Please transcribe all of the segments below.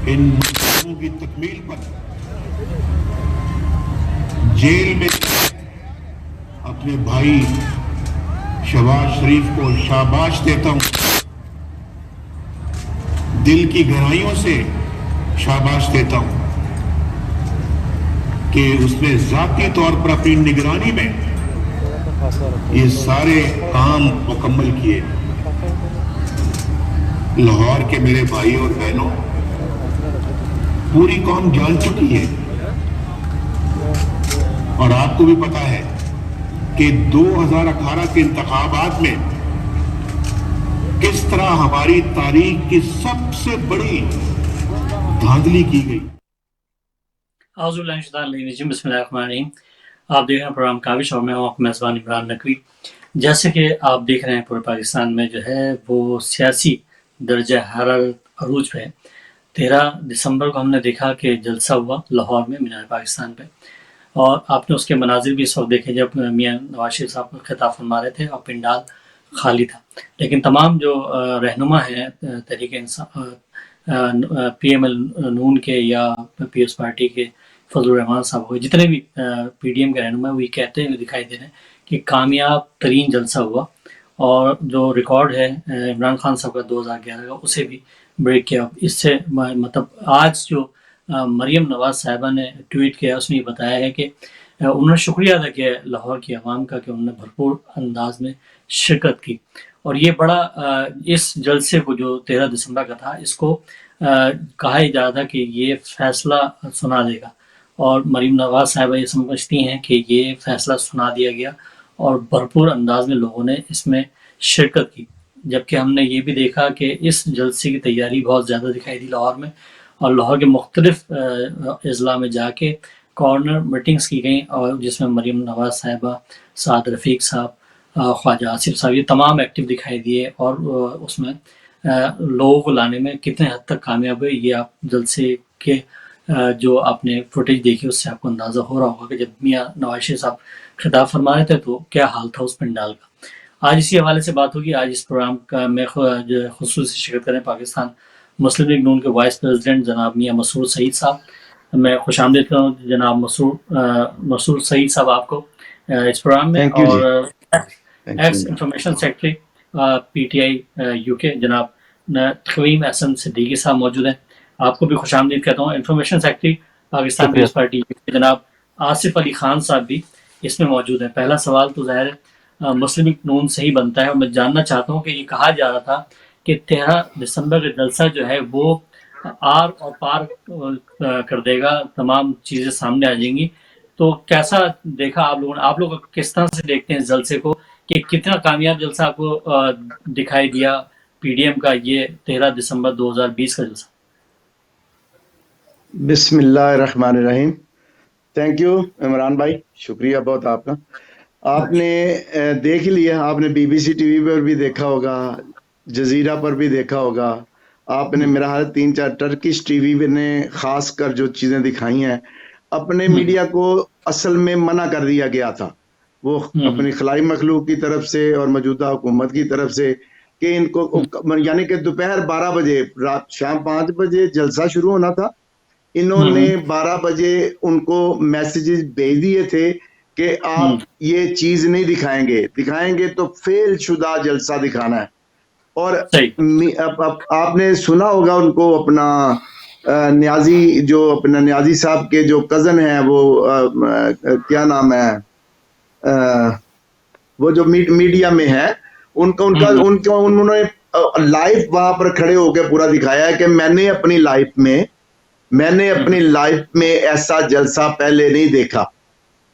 इन मंसूबों की तकमील पर जेल में अपने भाई शहबाज शरीफ को शाबाश देता हूं, दिल की गहराइयों से शाबाश देता हूं कि उसने जाती तौर पर अपनी निगरानी में ये सारे काम मुकम्मल किए। लाहौर के मेरे भाई और बहनों, पूरी कौम जान चुकी है और आपको भी पता है कि 2018 के इंतखाबात में किस तरह हमारी तारीख की सबसे बड़ी धांधली की गई। बिस्मिल्लाहिर्रहमानिर्रहीम। आप देख रहे हैं प्रोग्राम काविश और मैं हूं आपका मेज़बान इमरान नकवी। जैसे कि आप देख रहे हैं पूरे पाकिस्तान में जो है वो सियासी दर्जा हरारत अरूज पे है। 13 दिसंबर को हमने देखा कि जलसा हुआ लाहौर में मीनार पाकिस्तान पे, और आपने उसके मनाजिर भी इस वक्त देखे जब मियाँ नवाज शरीफ साहब खिताब फरमा रहे थे और पिंडाल खाली था। लेकिन तमाम जो रहनुमा हैं तहरीक इंसाफ PML नून के या पीएस पार्टी के फजलुर रहमान साहब हो, जितने भी PDM के रहनुमा वही कहते हुए दिखाई दे रहे हैं कि कामयाब तरीन जलसा हुआ, और जो रिकॉर्ड है इमरान खान साहब का 2011 का उसे भी ब्रेक किया। इससे मतलब आज जो मरियम नवाज साहिबा ने ट्वीट किया उसमें ये बताया है कि उन्होंने शुक्रिया अदा किया लाहौर की आवाम का कि उन्होंने भरपूर अंदाज में शिरकत की। और ये बड़ा इस जलसे को जो 13 दिसंबर का था, इसको कहा ही जा रहा था कि ये फैसला सुना देगा, और मरीम नवाज साहिबा ये समझती हैं कि ये फैसला सुना दिया गया और भरपूर अंदाज में लोगों ने इसमें शिरकत की। जबकि हमने ये भी देखा कि इस जलसे की तैयारी बहुत ज़्यादा दिखाई दी लाहौर में, और लाहौर के मुख्तलिफ अजला में जाके कॉर्नर मीटिंग्स की गई, और जिसमें मरीम नवाज साहिबा, साद रफ़ीक साहब, ख्वाजा आसिफ साहब, ये तमाम एक्टिव दिखाई दिए। और उसमें लोगों को लाने में कितने हद तक कामयाब हुए ये आप जलसे के जो आपने फुटेज देखी उससे आपको अंदाज़ा हो रहा होगा कि जब मियाँ नवाज शरीफ साहब खिताब फरमा रहे थे तो क्या हाल था उस पंडाल का। आज इसी हवाले से बात होगी। आज इस प्रोग्राम का में जो खुसूसी शिरकत करें पाकिस्तान मुस्लिम लीग नून के वाइस प्रेसिडेंट जनाब मियाँ मसरूर सईद साहब। मैं खुशामदीद करता हूँ जनाब मसरूर सईद साहब आपको इस प्रोग्राम में। थैंक यू जी। और thank x you. Information secretary PTI UK जनाब तक़वीम एहसन सिद्दीकी साहब मौजूद हैं। आपको भी खुशामदीद कहता हूँ। इंफॉर्मेशन सेक्रेटरी पाकिस्तान पीपल्स पार्टी जनाब आसिफ अली खान साहब भी इसमें मौजूद हैं। पहला सवाल तो ज़ाहिर है मुस्लिम लीग नून से ही बनता है, और मैं जानना चाहता हूँ कि ये कहा जा रहा था कि 13 दिसंबर का जलसा जो है वो आर और पार कर देगा, तमाम चीज़ें सामने आ जाएंगी। तो कैसा देखा आप लोगों ने? आप लोग किस तरह से देखते हैं इस जलसे को कि कितना कामयाब जलसा आपको दिखाई दिया PDM का ये 13 दिसंबर 2020 का जलसा? बिस्मिल्लाहिर्रहमानिर्रहीम। थैंक यू इमरान भाई, शुक्रिया बहुत आपका। आपने देख लिया, आपने BBC TV पर भी देखा होगा, जजीरा पर भी देखा होगा, आपने मेरा हाल 3-4 टर्किश टीवी ने खास कर जो चीज़ें दिखाई हैं, अपने मीडिया को असल में मना कर दिया गया था, वो अपनी खलाई मखलूक की तरफ से और मौजूदा हुकूमत की तरफ से, कि इनको यानी कि दोपहर 12 बजे, रात शाम 5 बजे जलसा शुरू होना था। इन्होंने 12 बजे उनको मैसेजेस भेज दिए थे कि आप ये चीज नहीं दिखाएंगे तो फेल शुदा जलसा दिखाना है। और अब आपने सुना होगा उनको, अपना न्याजी, जो अपना न्याजी साहब के जो कजन है, वो क्या नाम है, वो जो मीडिया में है, उन्होंने लाइव वहां पर खड़े होकर पूरा दिखाया है कि मैंने अपनी लाइफ में ऐसा जलसा पहले नहीं देखा।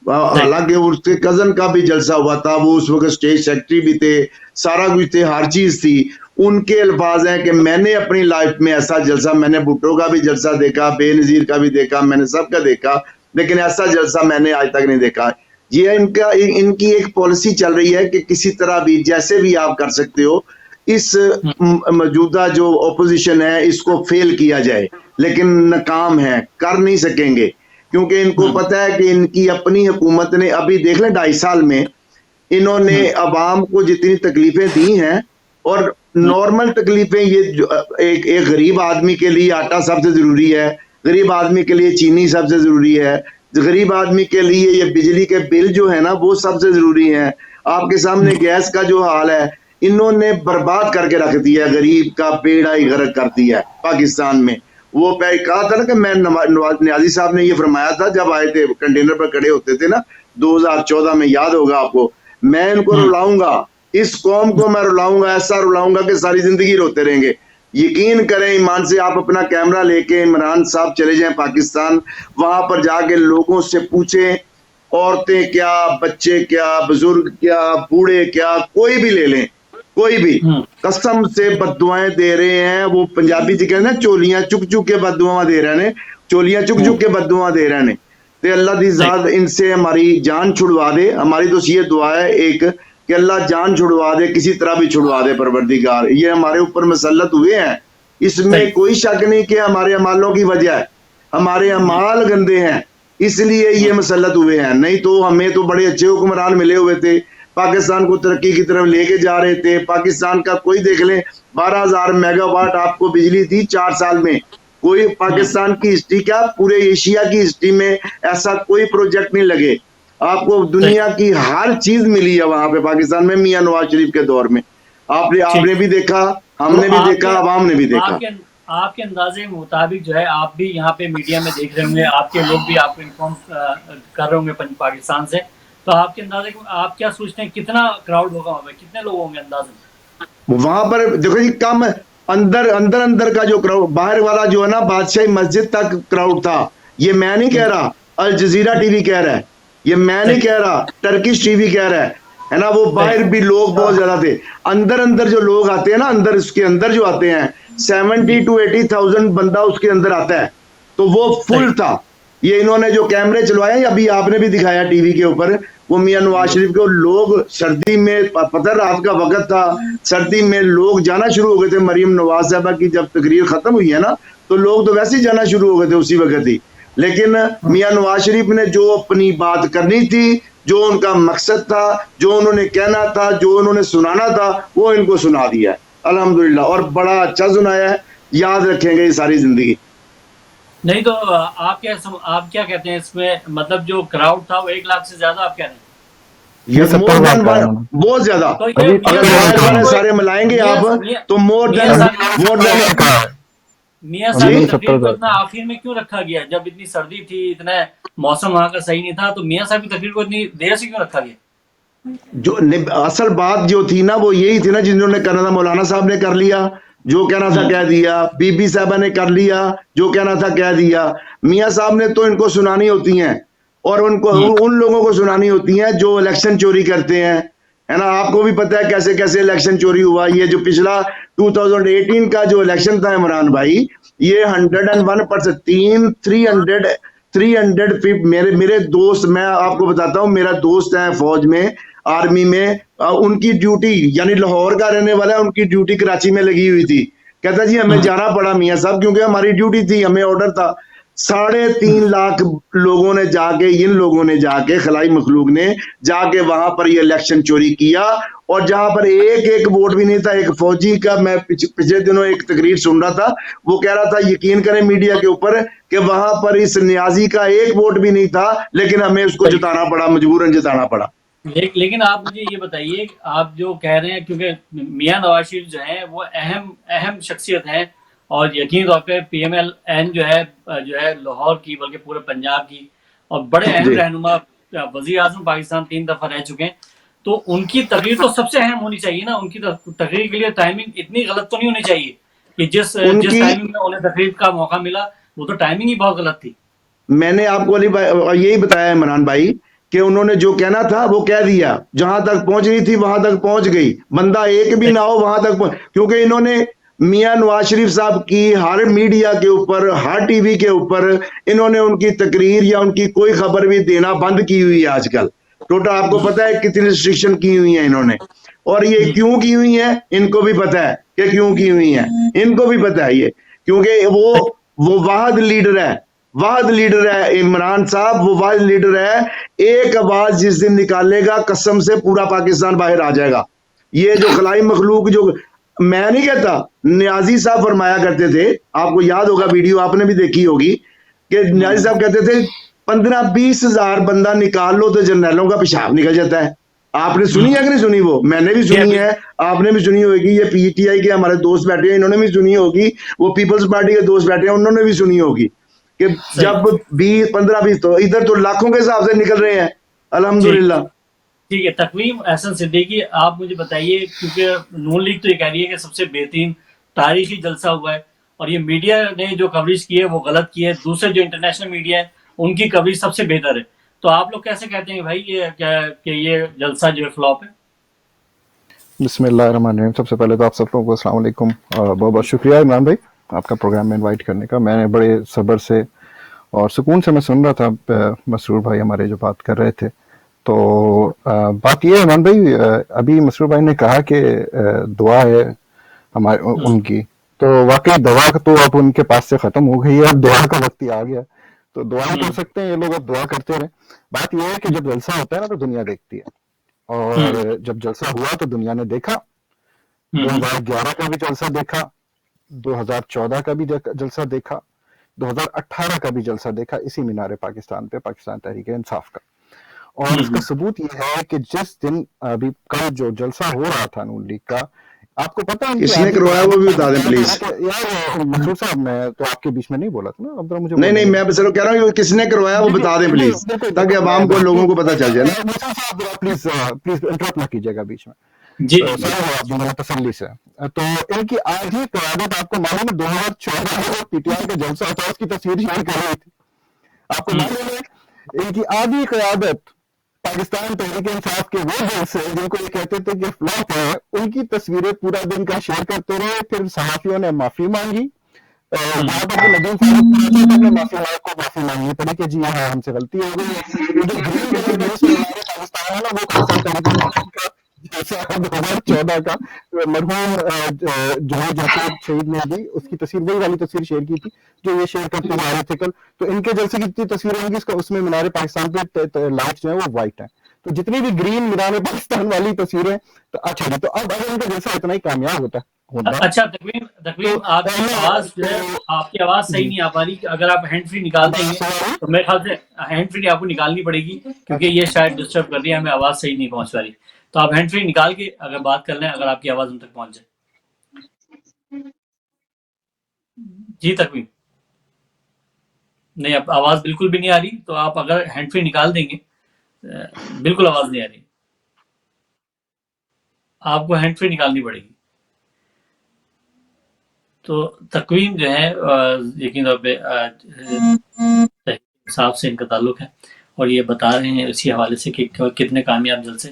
हालांकि उसके कजन का भी जलसा हुआ था, वो उस वक्त स्टेज सेक्रेटरी भी थे, सारा कुछ थे, हर चीज थी। उनके अल्फाज हैं कि मैंने अपनी लाइफ में ऐसा जलसा, मैंने भुट्टो का भी जलसा देखा, बेनजीर का भी देखा, मैंने सबका देखा, लेकिन ऐसा जलसा मैंने आज तक नहीं देखा। ये इनकी एक पॉलिसी चल रही है कि किसी तरह भी, जैसे भी आप कर सकते हो, इस मौजूदा जो ऑपोजिशन है इसको फेल किया जाए, लेकिन नाकाम है, कर नहीं सकेंगे, क्योंकि इनको पता है कि इनकी अपनी हुकूमत ने, अभी देख लें 2.5 साल में इन्होंने अवाम को जितनी तकलीफें दी हैं, और नॉर्मल तकलीफें ये एक गरीब आदमी के लिए आटा सबसे जरूरी है, गरीब आदमी के लिए चीनी सबसे जरूरी है, गरीब आदमी के लिए ये बिजली के बिल जो है ना वो सबसे जरूरी है। आपके सामने गैस का जो हाल है, इन्होंने बर्बाद करके रख दिया, गरीब का बेड़ा ही गर्क कर दिया है पाकिस्तान में। वो पहले कहा था ना कि मैं नवाज न्याजी साहब ने ये फरमाया था जब आए थे, कंटेनर पर खड़े होते थे ना 2014 में, याद होगा आपको, मैं इनको रुलाऊंगा, इस कौम को मैं रुलाऊंगा, ऐसा रुलाऊंगा कि सारी जिंदगी रोते रहेंगे। यकीन करें ईमान से, आप अपना कैमरा लेके इमरान साहब चले जाएं पाकिस्तान, वहां पर जाके लोगों से पूछें, औरतें क्या, बच्चे क्या, बुजुर्ग क्या, बूढ़े क्या, कोई भी ले लें, कोई भी कसम से बद्दुआएं दे रहे हैं। वो पंजाबी जी कहते हैं चोलियां चुक चुक के बद्दुआ दे रहे ने, चोलियां चुक चुक के बद्दुआ दे रहे ने। तो अल्लाह दी जात इनसे हमारी जान छुड़वा दे। हमारी तो ये दुआ है एक कि अल्लाह जान छुड़वा दे, किसी तरह भी छुड़वा दे परवरदिगार। ये हमारे ऊपर मुसल्लत हुए हैं, इसमें कोई शक नहीं कि हमारे अमालों की वजह है, हमारे अमाल गंदे हैं इसलिए ये मुसल्लत हुए हैं। नहीं तो हमें तो बड़े अच्छे हुक्मरान मिले हुए थे, पाकिस्तान को तरक्की की तरफ लेके जा रहे थे। पाकिस्तान का कोई देख ले, 12,000 मेगावाट आपको बिजली थी 4 साल में। कोई पाकिस्तान की हिस्ट्री, क्या पूरे एशिया की हिस्ट्री में ऐसा कोई प्रोजेक्ट नहीं लगे। आपको दुनिया की हर चीज मिली है वहां पे पाकिस्तान में, मियां नवाज शरीफ के दौर में। आपने भी देखा, हमने भी देखा, अवाम ने भी देखा। आपके अंदाजे के मुताबिक जो है, आप भी यहाँ पे मीडिया में देख रहे होंगे, आपके लोग भी आपको इन्फॉर्म कर रहे होंगे पाकिस्तान से, तो आपके अंदाजे आप क्या सोचते हैं कितना क्राउड होगा वहाँ पे, कितने लोग होंगे अंदाजे? वहां पर देखो जी, कम अंदर का जो क्राउड, बाहर वाला जो है ना बादशाही मस्जिद तक क्राउड था। ये मैं नहीं कह रहा, अल जजीरा टीवी कह रहा है, ये मैं नहीं कह रहा, टर्किश टीवी कह रहा है ना। वो बाहर भी लोग बहुत ज्यादा थे। अंदर जो लोग आते हैं ना, अंदर उसके अंदर जो आते हैं 70 to 80,000 बंदा उसके अंदर आता है, तो वो फुल था। ये इन्होंने जो कैमरे चलवाए, अभी आपने भी दिखाया टीवी के ऊपर, वो मियां नवाज शरीफ को लोग सर्दी में, पता रात का वक्त था, सर्दी में लोग जाना शुरू हो गए थे। मरीम नवाज साहबा की जब तकरीर खत्म हुई है ना, तो लोग तो वैसे ही जाना शुरू हो गए थे उसी वक्त ही। लेकिन मियां नवाज शरीफ ने जो अपनी बात करनी थी, जो उनका मकसद था, जो उन्होंने कहना था, जो उन्होंने सुनाना था, वो इनको सुना दिया है अल्हम्दुलिल्लाह, और बड़ा अच्छा सुनाया है, याद रखेंगे ये सारी जिंदगी। नहीं तो आप क्या कहते हैं इसमें, मतलब जो क्राउड था वो 1 लाख से ज्यादा, आप कह रहे हैं? ये बहुत ज्यादा, तो सारे मिलाएंगे आप तो मोर देन मियां साहब की तकरीर को इतना आखिर में क्यों रखा गया? जब इतनी सर्दी थी, इतना मौसम वहां का सही नहीं था, तो मियां साहब की तकरीर को इतनी देर से क्यों रखा गया? जो असल बात जो थी ना, वो यही थी ना, जिन्होंने करना था मौलाना साहब ने कर लिया, जो कहना था कह दिया, बीबी साहबा ने कर लिया, जो कहना था कह दिया। मियां साहब ने तो इनको सुनानी होती हैं, और उनको उन लोगों को सुनानी होती हैं जो इलेक्शन चोरी करते हैं, है ना। आपको भी पता है कैसे कैसे इलेक्शन चोरी हुआ। ये जो पिछला 2018 का जो इलेक्शन था इमरान भाई, ये 101% 300 मेरे दोस्त, मैं आपको बताता हूँ, मेरा दोस्त है फौज में, आर्मी में, उनकी ड्यूटी, यानी लाहौर का रहने वाला है, उनकी ड्यूटी कराची में लगी हुई थी। कहता जी हमें जाना पड़ा मियां साहब, क्योंकि हमारी ड्यूटी थी, हमें ऑर्डर था। 3.5 लाख लोगों ने जाके, इन लोगों ने जाके, खलाई मखलूक ने जाके वहां पर ये इलेक्शन चोरी किया, और जहां पर एक वोट भी नहीं था। एक फौजी का मैं पिछले दिनों एक तकरीर सुन रहा था, वो कह रहा था, यकीन करें मीडिया के ऊपर, कि वहां पर इस न्याजी का एक वोट भी नहीं था, लेकिन हमें उसको जिताना पड़ा, मजबूरन जिताना पड़ा। लेकिन आप मुझे ये बताइए, आप जो कह रहे हैं, क्योंकि मियां नवाज शरीफ जो है वो अहम शख्सियत है, और यकीन तौर पे PMLN जो है लाहौर की, बल्कि पूरे पंजाब की, और बड़े अहम रहनुमा, वजीर आजम पाकिस्तान 3 दफा रह चुके हैं, तो उनकी तकरीर तो सबसे अहम होनी चाहिए ना। उनकी तकरीर के लिए टाइमिंग इतनी गलत तो नहीं होनी चाहिए कि जिस टाइमिंग में उन्हें तकरीर का मौका मिला, वो तो टाइमिंग ही बहुत गलत थी। मैंने आपको यही बताया इमरान भाई कि उन्होंने जो कहना था वो कह दिया, जहां तक पहुंचनी थी वहां तक पहुंच गई, बंदा एक भी ना हो वहां तक क्योंकि इन्होंने मियां नवाज शरीफ साहब की हर मीडिया के ऊपर, हर टीवी के ऊपर इन्होंने उनकी तकरीर या उनकी कोई खबर भी देना बंद की हुई है आजकल। टोटल आपको पता है कितनी रिस्ट्रिक्शन की हुई है इन्होंने, और ये क्यों की हुई है इनको भी पता है कि क्यों की हुई है, इनको भी पता है ये, क्योंकि वो वाहिद लीडर है इमरान साहब, वो वाहिद लीडर है। एक आवाज जिस दिन निकालेगा, कसम से पूरा पाकिस्तान बाहर आ जाएगा। ये जो खलाई मखलूक जो मैं नहीं कहता, न्याजी साहब फरमाया करते थे, आपको याद होगा, वीडियो आपने भी देखी होगी, कि न्याजी साहब कहते थे 15-20 हजार बंदा निकाल लो तो जर्नैलों का पेशाब निकल जाता है। आपने सुनी है कि नहीं सुनी? वो मैंने भी सुनी है, आपने भी सुनी होगी, ये पीटीआई के हमारे दोस्त बैठे हैं, इन्होंने भी सुनी होगी, वो पीपल्स पार्टी के दोस्त बैठे हैं, उन्होंने भी सुनी होगी कि जब 15-20 तो इधर तो लाखों के हिसाब से निकल रहे हैं, अल्हम्दुलिल्लाह। ठीक है, तकवीम एहसन सिद्दीकी, आप मुझे बताइए, क्योंकि नून लीग तो ये कह रही है कि सबसे बेहतरीन तारीखी जलसा हुआ है और ये मीडिया ने जो कवरेज की है वो गलत की है, दूसरे जो इंटरनेशनल मीडिया है उनकी कवरेज सबसे बेहतर है, तो आप लोग कैसे कहते हैं भाई ये क्या कि ये जलसा जो है फ्लॉप है? बिस्मिल्लाहिर्रहमानिर्रहीम। सबसे पहले तो आप सब लोगों को अस्सलाम वालेकुम, बहुत बहुत शुक्रिया इमरान भाई आपका प्रोग्राम में इनवाइट करने का। मैंने बड़े सब्र से और सुकून से मैं सुन रहा था मसरूर भाई हमारे जो बात कर रहे थे। तो बात ये है इमरान भाई, अभी मसरूर भाई ने कहा कि दुआ है हमारे उनकी, तो वाकई दवा तो अब उनके पास से खत्म हो गई है, अब दुआ का वक्त ही आ गया, तो दुआ कर सकते हैं ये लोग, अब दुआ करते रहे। बात यह है कि जब जलसा होता है ना तो दुनिया देखती है, और जब जलसा हुआ तो दुनिया ने देखा, 2011 का भी जलसा देखा, 2014 का भी जलसा देखा, 2018 का भी जलसा देखा इसी मीनार पाकिस्तान पे, पाकिस्तान तहरीक इंसाफ का। और इसका सबूत यह है कि जिस दिन अभी कल जो जलसा हो रहा था नून लीग का, आपको पता है किसने करवाया वो भी बता दें प्लीज। यार मंसूर साहब, मैं तो आपके बीच में नहीं बोला था ना, अब मुझे नहीं, मैं बस कह रहा हूँ किसने करवाया वो बता दें प्लीज, ताकि आवाम को, लोगों को पता चल जाए ना। मंसूर साहब प्लीज इंटरप्ट ना कीजिएगा बीच में जी तसल्ली से। तो इनकी आधी क्यादत आपको मालूम है 2014 में पीटीआई का जलसा था, उसकी तस्वीर शेयर कर रही थी, आपको मालूम है? इनकी आधी क्यादत पाकिस्तान तहरीक इंसाफ के वो जलसे जिनको ये कहते थे कि फ्लॉप है, उनकी तस्वीरें पूरा दिन का शेयर करते रहे, फिर सहाफियों ने माफी मांगी, वहां पर नदीम फारूक ने माफी मांगनी पड़ी कि जी हाँ हमसे गलती हो गई। जो पाकिस्तान है ना वो जैसा 2014 का मरहूम जहाज शहीद ने भी उसकी तस्वीर, वही वाली तस्वीर शेयर की थी जो ये शेयर करते हुए आ रहे थे कल। तो इनके जलसे की जितनी तस्वीरें होंगी उसमें मीनार पाकिस्तान पे लाइट जो है वो व्हाइट है, तो जितनी भी ग्रीन मीनार पाकिस्तान वाली तस्वीरें, तो अच्छा जी, तो अब अगर इनका जलसा इतना ही कामयाब होता है। अच्छा तकवीम आपकी आवाज जो है, आपकी आवाज सही नहीं आ पा रही, अगर आप हैंड फ्री निकाल देंगे तो मेरे ख्याल से हैंड फ्री आपको निकालनी पड़ेगी, क्योंकि ये शायद डिस्टर्ब कर रही है, हमें आवाज सही नहीं पहुंच पा रही, तो आप हैंड फ्री निकाल के अगर बात कर लें, अगर आपकी आवाज हम तक पहुंच जाए। जी तकवीम, नहीं अब आवाज बिल्कुल भी नहीं आ रही, तो आप अगर हैंड फ्री निकाल देंगे, बिल्कुल आवाज नहीं आ रही, आपको हैंड फ्री निकालनी पड़ेगी। तो तकवीम जो है यकीन तौर पे साहब से इनका ताल्लुक है, और ये बता रहे हैं इसी हवाले से कि कितने कामयाब जलसे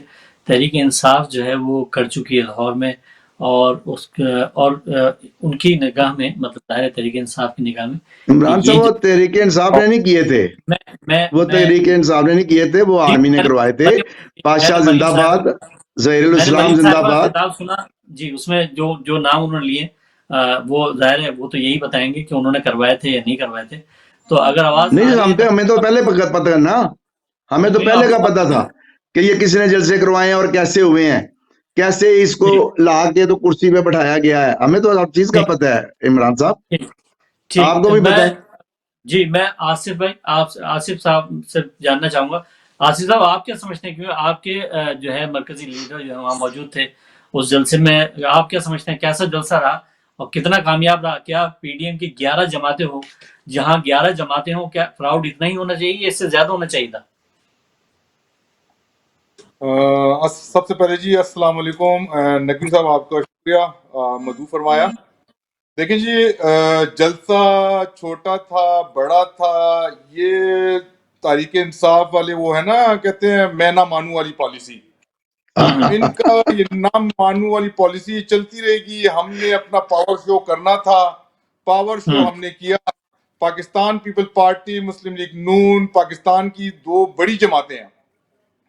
तहरीक इंसाफ जो है वो कर चुकी है लाहौर में, और उनकी निगाह में, मतलब ज़ाहिर तहरीक इंसाफ की निगाह में, इमरान साहब वो तहरीक इंसाफ ने नहीं किए थे, वो तहरीक इंसाफ ने नहीं किए थे, वो आर्मी ने करवाए थे। बादशाह जिंदाबाद, ज़हीरुल इस्लाम जिंदाबाद। सुना जी, उसमें जो नाम उन्होंने लिए वो जाहिर है वो तो यही बताएंगे कि उन्होंने करवाए थे या नहीं करवाए थे। तो अगर आवाज नहीं, हमें तो पहले पता ना, हमें तो पहले का पता था कि ये किसने जलसे करवाए हैं और कैसे हुए हैं, कैसे इसको ला के तो कुर्सी पे बैठाया गया है, हमें तो हर चीज का पता है इमरान साहब, आपको भी पता है। जी, मैं आसिफ भाई, आसिफ साहब से जानना चाहूंगा, आसिफ साहब आप क्या समझते हैं, क्योंकि आपके जो है मरकजी लीडर जो है वहाँ मौजूद थे उस जलसे में, आप क्या समझते हैं कैसा जलसा रहा और कितना कामयाब रहा? क्या पीडीएम की 11 जमातें हो, जहाँ 11 जमातें हो, क्या क्राउड इतना ही होना चाहिए, इससे ज्यादा होना चाहिए था? सबसे पहले जी अस्सलाम वालेकुम नकीब साहब, आपका शुक्रिया मधु फरमाया। देखिए जी, जलसा छोटा था बड़ा था, ये तारीख इंसाफ वाले वो है ना, कहते हैं मैं ना मानू वाली पॉलिसी, इनका ये ना मानू वाली पॉलिसी चलती रहेगी। हमने अपना पावर शो करना था, पावर शो हमने किया। पाकिस्तान पीपल पार्टी, मुस्लिम लीग नून, पाकिस्तान की 2 बड़ी जमातें हैं,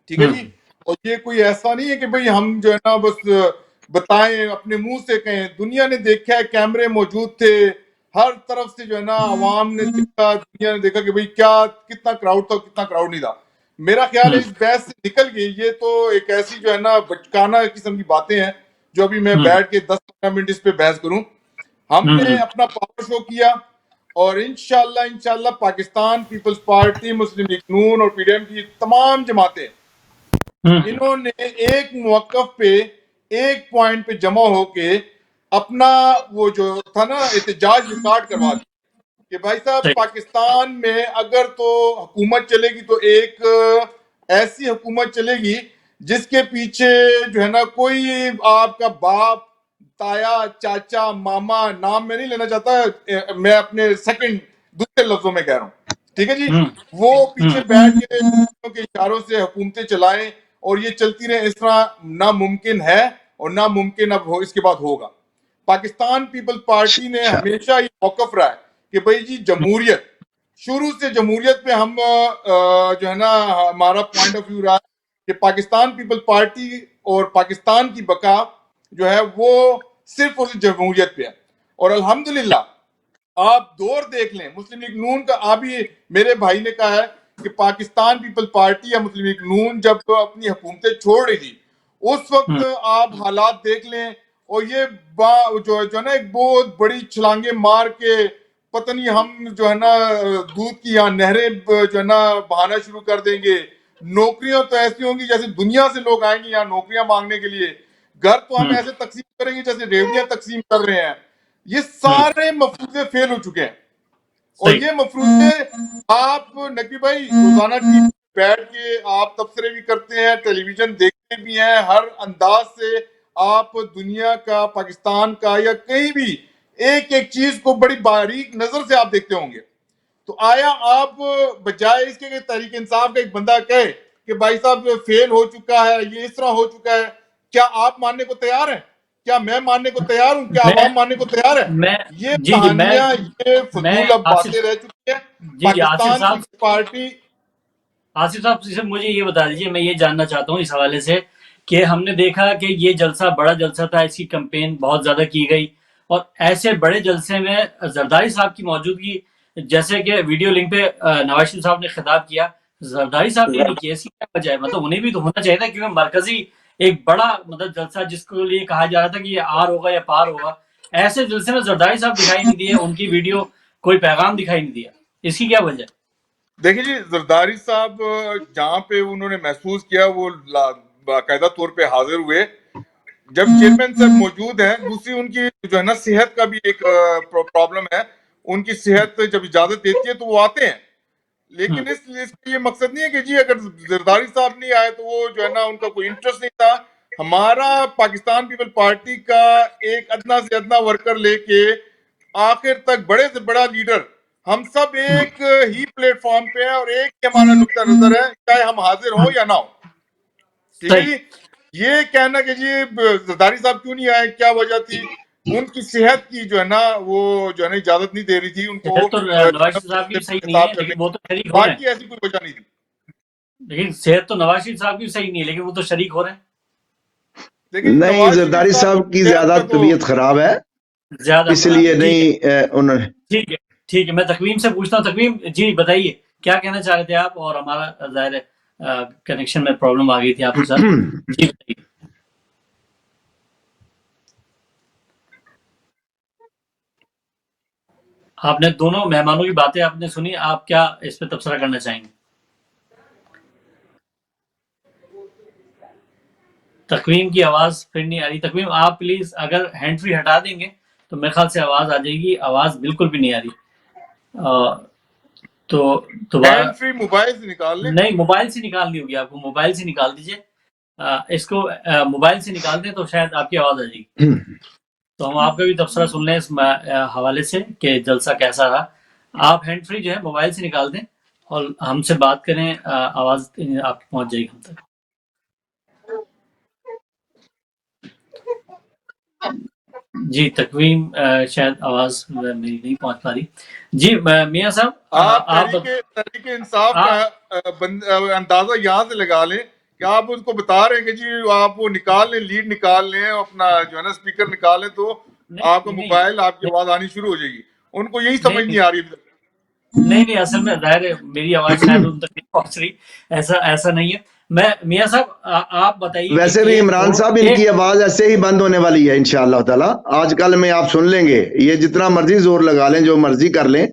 ठीक है जी। और ये कोई ऐसा नहीं है कि भाई हम जो है ना बस बताएं, अपने मुंह से कहें, दुनिया ने देखा है, कैमरे मौजूद थे, हर तरफ से जो है ना आवाम ने देखा, दुनिया ने देखा कि भाई क्या कितना क्राउड था, कितना क्राउड नहीं था। मेरा ख्याल है इस बहस से निकल गई, ये तो एक ऐसी जो है ना बचकाना किस्म की बातें हैं जो अभी मैं बैठ के 10-15 मिनट इस पे बहस करूं। हमने अपना पावर शो किया और इंशाल्लाह पाकिस्तान पीपल्स पार्टी, मुस्लिम लीग नून और पीडीएम की तमाम जमातें इन्होंने एक मौकफ पे, एक पॉइंट पे जमा होके अपना वो जो था ना एहतजाज रिकॉर्ड करवा दिया कि भाई साहब सही। पाकिस्तान में अगर तो हुकूमत चलेगी तो एक ऐसी हुकूमत चलेगी जिसके पीछे जो है ना कोई आपका बाप, ताया, चाचा, मामा, नाम में नहीं लेना चाहता, मैं अपने दूसरे लफ्जों में कह रहा हूँ, ठीक है जी, वो पीछे बैठ के इशारों से हुकूमतें चलाएं और ये चलती रहे, इस तरह नामुमकिन है और नामुमकिन अब इसके बाद होगा। पाकिस्तान पीपल्स पार्टी ने हमेशा ये मौकफ रहा है कि भाई जी जमहूरियत, शुरू से जमहूरियत पे हम जो है ना हमारा पॉइंट ऑफ व्यू रहा है कि पाकिस्तान पीपल्स पार्टी और पाकिस्तान की बका जो है वो सिर्फ उस जमहूरियत पे है। और अल्हम्दुलिल्लाह आप दौर देख लें मुस्लिम लीग नून का, अभी मेरे भाई ने कहा है कि पाकिस्तान पीपल्स पार्टी या मुस्लिम लीग नून जब अपनी हुकूमतें छोड़ रही थी उस वक्त आप हालात देख लें, और ये जो है ना एक बहुत बड़ी छलांगे मार के पता नहीं हम जो है ना दूध की यहाँ नहरें जो है ना बहाना शुरू कर देंगे, नौकरियां तो ऐसी होंगी जैसे दुनिया से लोग आएंगे यहाँ नौकरियां मांगने के लिए, घर तो हम ऐसे तकसीम करेंगे जैसे रेवड़ियां तकसीम कर रहे हैं। ये सारे मफरूजे फेल हो चुके हैं और ये मफरूजे आप नकवी भाई रोजाना टीवी पे बैठ के आप तबसरे भी करते हैं, टेलीविजन देखते भी हैं, हर अंदाज से आप दुनिया का, पाकिस्तान का या कहीं भी एक एक चीज को बड़ी बारीक नजर से आप देखते होंगे। तो आया आप बजाय इसके कि तहरीक इंसाफ का एक बंदा कहे कि भाई साहब फेल हो चुका है, ये इस तरह हो चुका है, क्या आप मानने को तैयार हैं? क्या मैं मानने को तैयार हूं? क्या आवाम मानने को तैयार है? ये कहानियां, ये फजूल अब बातें रह चुकी है। पाकिस्तान की पार्टी, आसिफ साहब सिर्फ मुझे ये बता दीजिए, मैं ये जानना चाहता हूँ इस हवाले से कि हमने देखा कि ये जलसा बड़ा जलसा था, इसकी कैंपेन बहुत ज्यादा की गई और ऐसे बड़े जलसे में जरदारी साहब की मौजूदगी, जैसे कि वीडियो लिंक पे नवाज शरीफ साहब ने खिताब किया, जरदारी साहब ने नहीं किया, इसकी क्या वजह है? मतलब उन्हें भी तो होना चाहिए था, क्योंकि मरकजी एक बड़ा मतलब जलसा जिसको लिए कहा जा रहा था कि ये आर होगा या पार होगा, ऐसे जलसे में जरदारी साहब दिखाई नहीं दिए, उनकी वीडियो कोई पैगाम दिखाई नहीं दिया, इसकी क्या वजह? देखिए जी, जरदारी साहब जहां पे उन्होंने महसूस किया वो बाकायदा तौर पे हाजिर हुए, जब चेयरमैन साहब मौजूद हैं। दूसरी उनकी जो है ना सेहत का भी एक प्रॉब्लम है, उनकी सेहत जब इजाजत देती है तो वो आते हैं, लेकिन इसका ये मकसद नहीं है कि जी अगर जरदारी साहब नहीं आए तो वो जो है ना उनका कोई इंटरेस्ट नहीं था। हमारा पाकिस्तान पीपल पार्टी का एक अदना से अदना वर्कर लेके आखिर तक बड़े से बड़ा लीडर, हम सब एक ही प्लेटफॉर्म पे हैं और एक ही हमारा नुक्ता नजर है, चाहे हम हाजिर हो या ना हो, ठीक है जी। ये कहना कि जी जरदारी साहब क्यों नहीं आए, क्या वजह थी? उनकी सेहत की जो है ना वो जो है ना इजाजत नहीं दे रही थी उनको, तो नवाज शरीफ साहब की सही नहीं है, लेकिन वो तो शरीक हो रहे हैं। बाकी ऐसी कोई वजह नहीं थी। लेकिन सेहत तो नवाज शरीफ साहब की सही नहीं है, लेकिन वो तो शरीक हो रहे हैं। नहीं, जरदारी साहब की ज्यादा तबीयत खराब है, ज्यादा इसलिए नहीं उन्होंने। ठीक है, ठीक है, मैं तकवीम से पूछता हूँ। तकवीम जी बताइए क्या कहना चाह रहे थे आप, और हमारा जाहिर है कनेक्शन में प्रॉब्लम आ गई थी आपके साथ, जी बताइए। आपने दोनों मेहमानों की बातें आपने सुनी, आप क्या इस पे तबसरा करना चाहेंगे? तकवीम की आवाज फिर नहीं आ रही। तकवीम आप प्लीज अगर हैंड फ्री हटा देंगे तो मेरे ख्याल से आवाज आ जाएगी, आवाज बिल्कुल भी नहीं आ रही। तो दोबारा हैंड फ्री मोबाइल से निकाल लें। नहीं, मोबाइल से निकालनी होगी आपको, मोबाइल से निकाल दीजिए, इसको मोबाइल से निकाल दें तो शायद आपकी आवाज आ जाएगी। तो हम आपका भी तबसरा सुन लें इस हवाले से कि जलसा कैसा रहा। आप हैंड फ्री जो है मोबाइल से निकाल दें और हमसे बात करें, आवाज आपकी पहुंच जाएगी हम तक। जी तकवीम शायद आवाज मेरी नहीं पहुंच पा रही। जी मियां साहब, आप तहरीक इंसाफ का अंदाजा यहाँ से लगा लें कि आप उसको बता रहे हैं कि जी आप वो निकाल लें, लीड निकाल लें, अपना जो है ना स्पीकर निकाल लें, तो आपका मोबाइल आपकी आवाज आनी शुरू हो जाएगी। उनको यही समझ नहीं आ रही। नहीं, असल में जाहिर है मेरी आवाज शायद उन तक नहीं पहुंच रही, ऐसा नहीं है। मैं मियां साहब आप बताइए वैसे कि भी एक इमरान करोड़ साहब इनकी आवाज ऐसे ही बंद होने वाली है इंशाअल्लाह ताला। आजकल में आप सुन लेंगे, ये जितना मर्जी जोर लगा लें, जो मर्जी कर लें,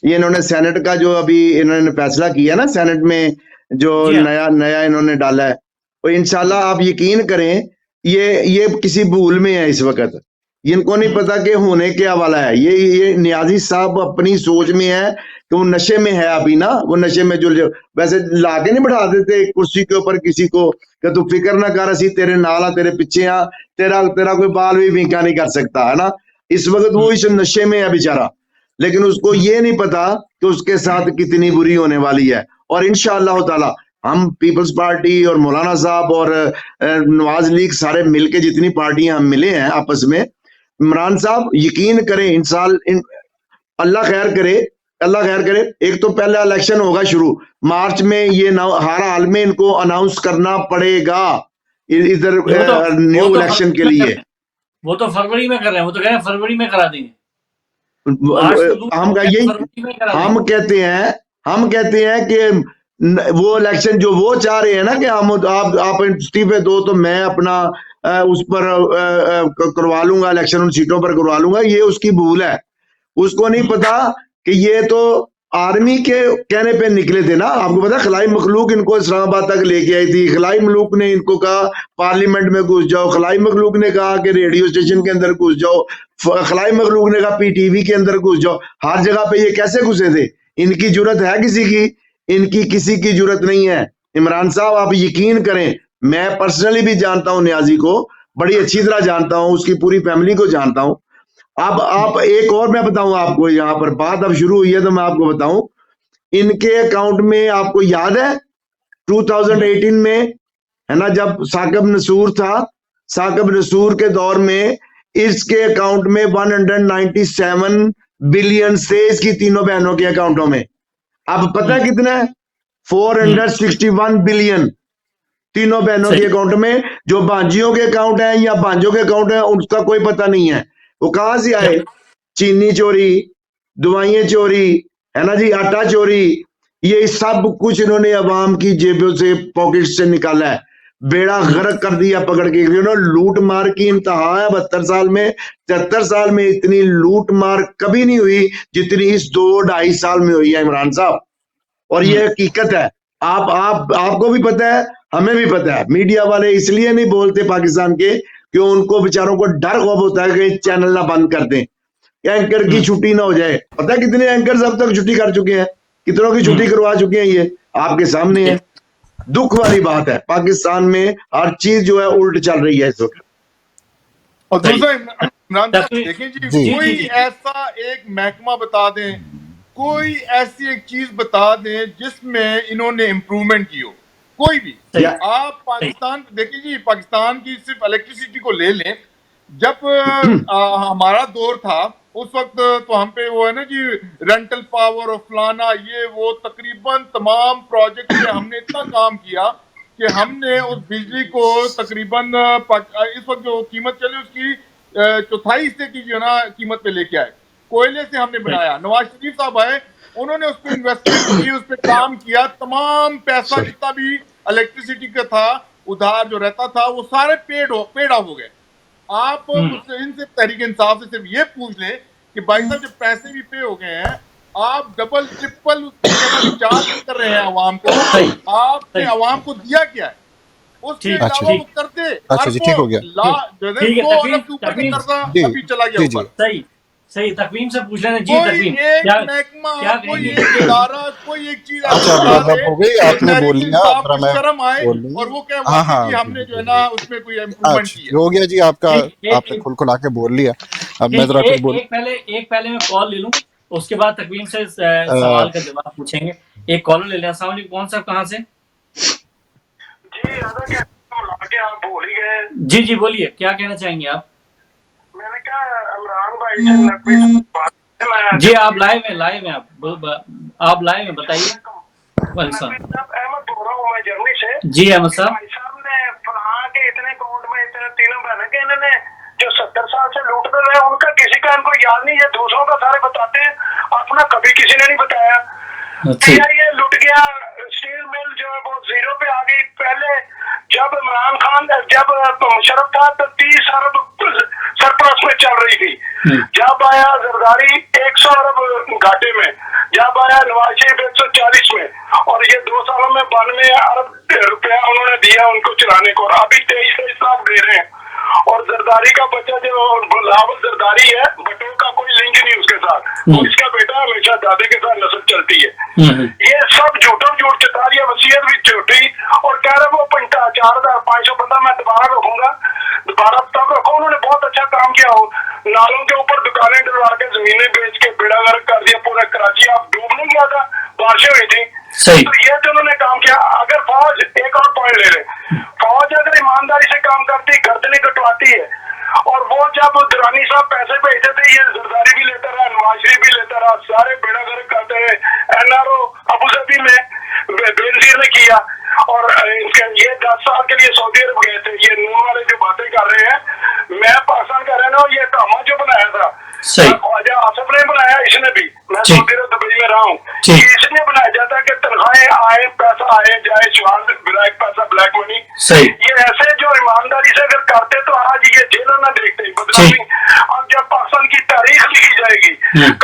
ये इन्होंने सेनेट का जो अभी इन्होंने फैसला किया ना, सेनेट में जो जी हाँ। नया नया इन्होंने डाला है, तो इंशाअल्लाह आप यकीन करें, ये किसी भूल में है इस वक्त। इनको नहीं पता कि होने क्या वाला है। ये नियाजी साहब अपनी सोच में है कि वो नशे में है अभी ना, वो नशे में जो वैसे लाके नहीं बैठा देते कुर्सी के ऊपर किसी को कि तू फिक्र ना कर, असी तेरे नाल आ, तेरे पीछे आ, तेरा तेरा कोई बाल भी बीका नहीं कर सकता, है ना। इस वक्त वो इस नशे में है बेचारा, लेकिन उसको ये नहीं पता कि उसके साथ कितनी बुरी होने वाली है। और इंशाअल्लाह ताला हम पीपल्स पार्टी और मौलाना साहब और नवाज लीग सारे मिलके, जितनी पार्टियां हम मिले हैं आपस में, इमरान साहब यकीन करें अल्लाह खैर करे, अल्लाह खैर करे। एक तो पहला इलेक्शन होगा शुरू मार्च में, ये हर हाल में इनको अनाउंस करना पड़ेगा इधर न्यू इलेक्शन के लिए। वो तो फरवरी में कर रहे हैं, वो तो कह रहे हैं फरवरी में करा देंगे। मार्च तो दूर हम हो गया, यही फरवरी में करा हम देंगे। कहते हैं कि वो इलेक्शन जो वो चाह रहे हैं ना कि हम आप इस्तीफे दो तो मैं अपना उस पर करवा लूंगा इलेक्शन, उन सीटों पर करवा लूंगा, ये उसकी भूल है। उसको नहीं पता कि ये तो आर्मी के कहने पे निकले थे ना। आपको पता खलाई मखलूक इनको इस्लामाबाद तक लेके आई थी, खलाई मखलूक ने इनको कहा पार्लियामेंट में घुस जाओ, खलाई मखलूक ने कहा कि रेडियो स्टेशन के अंदर घुस जाओ, खलाई मखलूक ने कहा पीटीवी के अंदर घुस जाओ। हर जगह पे ये कैसे घुसे थे? इनकी जरूरत है किसी की? इनकी किसी की जरूरत नहीं है। इमरान साहब आप यकीन करें, मैं पर्सनली भी जानता हूं न्याजी को, बड़ी अच्छी तरह जानता हूं, उसकी पूरी फैमिली को जानता हूं। अब आप एक और मैं बताऊं आपको, यहां पर बात अब शुरू हुई है तो मैं आपको बताऊं, इनके अकाउंट में आपको याद है 2018 में, है ना, जब साकिब नसूर था, साकिब नसूर के दौर में इसके अकाउंट में 197 बिलियन से इसकी तीनों बहनों के अकाउंटों में। अब पता है कितना है? 461 बिलियन तीनों बहनों के अकाउंट में। जो भांजियों के अकाउंट है या भांजों के अकाउंट है उसका कोई पता नहीं है, वो कहां से आए। चीनी चोरी, दवाइयां चोरी, है ना जी, आटा चोरी, ये सब कुछ इन्होंने अवाम की जेबों से, पॉकेट से निकाला है, बेड़ा गर्क कर दिया पकड़ के। लूट मार की इंतहा है 72 साल में, 73 साल में इतनी लूट मार कभी नहीं हुई जितनी इस 2-2.5 साल में हुई है इमरान साहब। और ये हकीकत है, आपको भी पता है, हमें भी पता है। मीडिया वाले इसलिए नहीं बोलते पाकिस्तान के कि उनको बेचारों को डर खौफ होता है कि चैनल ना बंद कर दें, एंकर की छुट्टी ना हो जाए। पता है कितने एंकर अब तक छुट्टी कर चुके हैं, कितनों की छुट्टी करवा चुके हैं, ये आपके सामने है। दुख वाली बात है, पाकिस्तान में हर चीज जो है उल्ट चल रही है इस वक्त। और दूसरा इमरान साहब देखें जी, जी। कोई ऐसा एक महकमा बता दें, कोई ऐसी एक चीज बता दें जिसमें इन्होंने इम्प्रूवमेंट की हो, कोई भी। आप पाकिस्तान देखिए जी, पाकिस्तान की सिर्फ इलेक्ट्रिसिटी को ले लें, जब हमारा दौर था उस वक्त तो हम पे वो है ना जी, रेंटल पावर और फलाना ये वो, तकरीबन तमाम प्रोजेक्ट पे हमने इतना काम किया कि हमने उस बिजली को तकरीबन इस वक्त जो कीमत चली उसकी 1/4 हिस्से की जो ना कीमत पे लेके आए। कोयले से हमने बनाया। नवाज शरीफ साहब आए, उन्होंने उस पर इन्वेस्टमेंट की, उस पर काम किया, तमाम पैसा जितना भी इलेक्ट्रिसिटी का था उधार जो रहता था वो सारे पेड ऑफ हो गए। आप मुझसे इनसे तहरीक इंसाफ से सिर्फ ये पूछ लें कि भाई साहब जब पैसे भी पे हो गए हैं, आप डबल ट्रिपल उसकी चार्ज कर रहे हैं आवाम को, आपने आवाम को दिया क्या है? उसके अलावा वो करते, अच्छा जी, ठीक हो गया। ऊपर का कर्जा अभी चला गया ऊपर। सही तकवीम से पूछ लेना जी। कोई तकवीम एक महकमा, कोई एक इदारा, कोई एक चीज अच्छा हो गई, आपने बोल लिया, शर्म आए और वो क्या कि हमने जो है ना उसमें कोई इम्प्रूवमेंट किया। हो गया जी आपका, आपने खुल खुला के बोल लिया। अब मैं जरा कुछ बोल, एक पहले मैं कॉल ले लूं, उसके बाद तकवीम से सवाल का जवाब पूछेंगे। एक कॉलर ले लें। अस्सलाम वालेकुम, कौन सा, कहाँ से? जी आप बोल ही गए। जी बोलिए, क्या कहना चाहेंगे आप? मैंने कहा इमरान भाई से नकवी जी आप लाइव हैं आप लाइव हैं, बताइए। अहमद बोल रहा हूँ मैं जर्मनी से। जी अहमद साहब। भाई साहब ने फलां के इतने अकाउंट में इतने तीनों बहने के इन्होंने जो 70 साल से लूटते रहे उनका किसी का इनको याद नहीं है, दूसरों का सारे बताते हैं, अपना कभी किसी ने नहीं बताया। ये लुट गया स्टील मिल जो है वो जीरो पे आ गई। पहले जब इमरान खान जब मुशर्रफ था तो 30 अरब सरप्लस में चल रही थी। जब आया जरदारी 100 अरब घाटे में, जब आया नवाज शरीफ 140 में, और ये 2 सालों में 92 अरब रुपया उन्होंने दिया उनको चलाने को, और अभी 23 लाख दे रहे हैं। और जरदारी का बच्चा जो लावल जरदारी है, बटों का कोई लिंक नहीं उसके साथ, वो इसका बेटा हमेशा दादे के साथ नस्ल चलती है। ये सब झूठों झूठ चता रही है, वसीयत भी झूठी, और कह रहे वो 4500 बंदा मैं दोबारा रखूंगा, दोबारा तब रखो। उन्होंने बहुत अच्छा काम किया हो, नालों के ऊपर दुकानें डलवा के जमीनें बेच के बेड़ा गर्क कर दिया पूरा कराची। आप डूब नहीं गया था, बारिशें हुई थी। तो ये तो उन्होंने काम किया। अगर फौज, एक और पॉइंट ले लें, फौज अगर ईमानदारी से काम करती, गर्दनें कटवाती है, और वो जब दुरानी साहब पैसे भेजते थे, ये जरदारी भी लेता रहा, नवाज शरीफ भी लेता रहा, सारे बेड़ा गर्क करते रहे। एनआरओ अबू धाबी में बेनजीर ने किया, और ये 10 साल के लिए सऊदी अरब गए थे। ये नून वाले जो बातें कर रहे हैं, मैं पाकिस्तान का रहना हूँ, ये ड्रामा जो बनाया था ख्वाजा आसिफ ने बनाया, इसने भी, मैं सऊदी अरब दुबई में रहा हूँ, इसलिए बनाया जाता है कि तनख्वाहें आए, पैसा आए जाए, स्वाद ब्लैक पैसा, ब्लैक मनी। ये ऐसे जो ईमानदारी से अगर करते तो आज ये जेल ना देखते बदनामी। अब जब पाकिस्तान की तारीख लिखी जाएगी,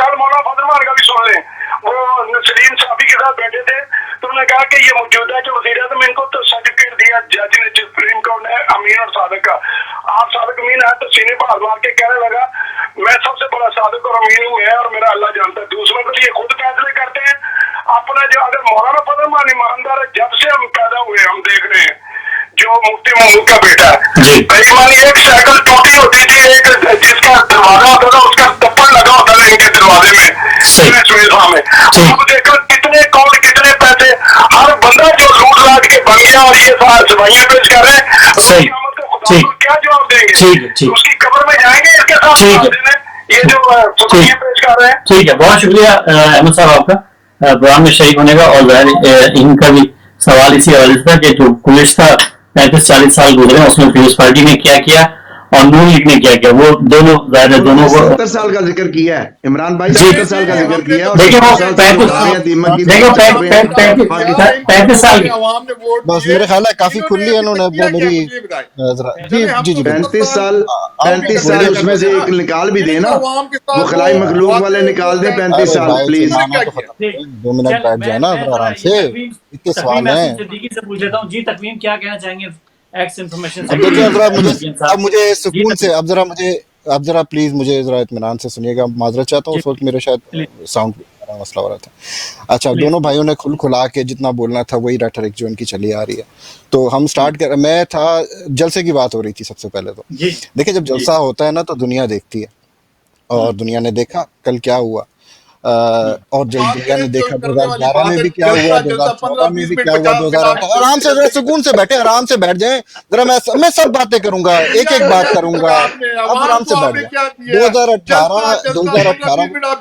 कल मौलाना फजल मान का भी सुन लें, वो सलीम साफी के साथ बैठे थे, तो उन्होंने कहा कि ये मौजूदा जो वज़ीर आज़म, इनको तो सर्टिफिकेट दिया जज ने, सुप्रीम कोर्ट ने, अमीन और सादिक का। आप सादिक अमीन है तो सीने पर हाथ मार के कहने लगा मैं सबसे बड़ा सादिक और अमीन हूँ है, और मेरा अल्लाह जानता है। दूसरों के लिए खुद फैसले करते हैं अपना। जो अगर मौलाना फजल मान ईमानदार है, जब से हम पैदा हुए हम देख रहे हैं, जो मुफ्ती महमूद का बेटा है, कई मानी एक साइकिल टूटी होती थी, एक जिसका दरवाजा होता था उसका तप्पड़ लगा होता था इनके दरवाजे में। अब देखो कितने कौन कितने पैसे, हर बंदा जो लूट लाट के बन गया, और ये सवाइयां पेश कर रहे हैं, खुदा को क्या जवाब देंगे? उसकी कब्र में जाएंगे इसके साथ देने, ये जो सवाइयां पेश कर रहे हैं। ठीक है, बहुत शुक्रिया अहमद साहब आपका प्रोग्राम में शरीक होने का। और इनका भी सवाल इसी हवाले से था कि जो गुज़िश्ता 35-40 साल गुजरे उसमें पीपल्स पार्टी ने क्या किया और नून लीग ने क्या किया, वो दोनों दोनों को 70 साल का जिक्र किया है इमरान भाई, 70 साल का जिक्र किया है, और देखिए वो 35 साल बस मेरे ख्याल है काफी खुली है उन्होंने वो मेरी जी 35 साल उसमें से एक निकाल भी देना, वो खलाई मखलूक वाले निकाल दे 35 साल प्लीज। 2 मिनट बैठ जाए ना आराम से, इतने सवाल हैं। सिद्दीकी से पूछ लेता हूँ जी, तकवीम क्या कहना चाहेंगे एक्स इंफॉर्मेशन से? देखिए अब मुझे सुकून से, अब जरा प्लीज मुझे जरा इत्मीनान से सुनिएगा, माजरत चाहता हूँ, उस वक्त मेरे शायद साउंड का मसला हो रहा था। अच्छा, दोनों भाइयों ने खुला के जितना बोलना था वही रेटरिक जो इनकी चली आ रही है, तो हम स्टार्ट कर, मैं था जलसे की बात हो रही थी सबसे पहले। तो देखिए जब जलसा होता है ना तो दुनिया देखती है, और दुनिया ने देखा कल क्या हुआ, और जब दुनिया ने देखा 2011 में भी क्या हुआ, 2014 में भी क्या हुआ, 2018। आराम से जरा सुकून से बैठे, आराम से बैठ जाएं जरा, मैं सब बातें करूंगा, एक एक बात करूंगा, अब आराम से बैठ जाए। 2018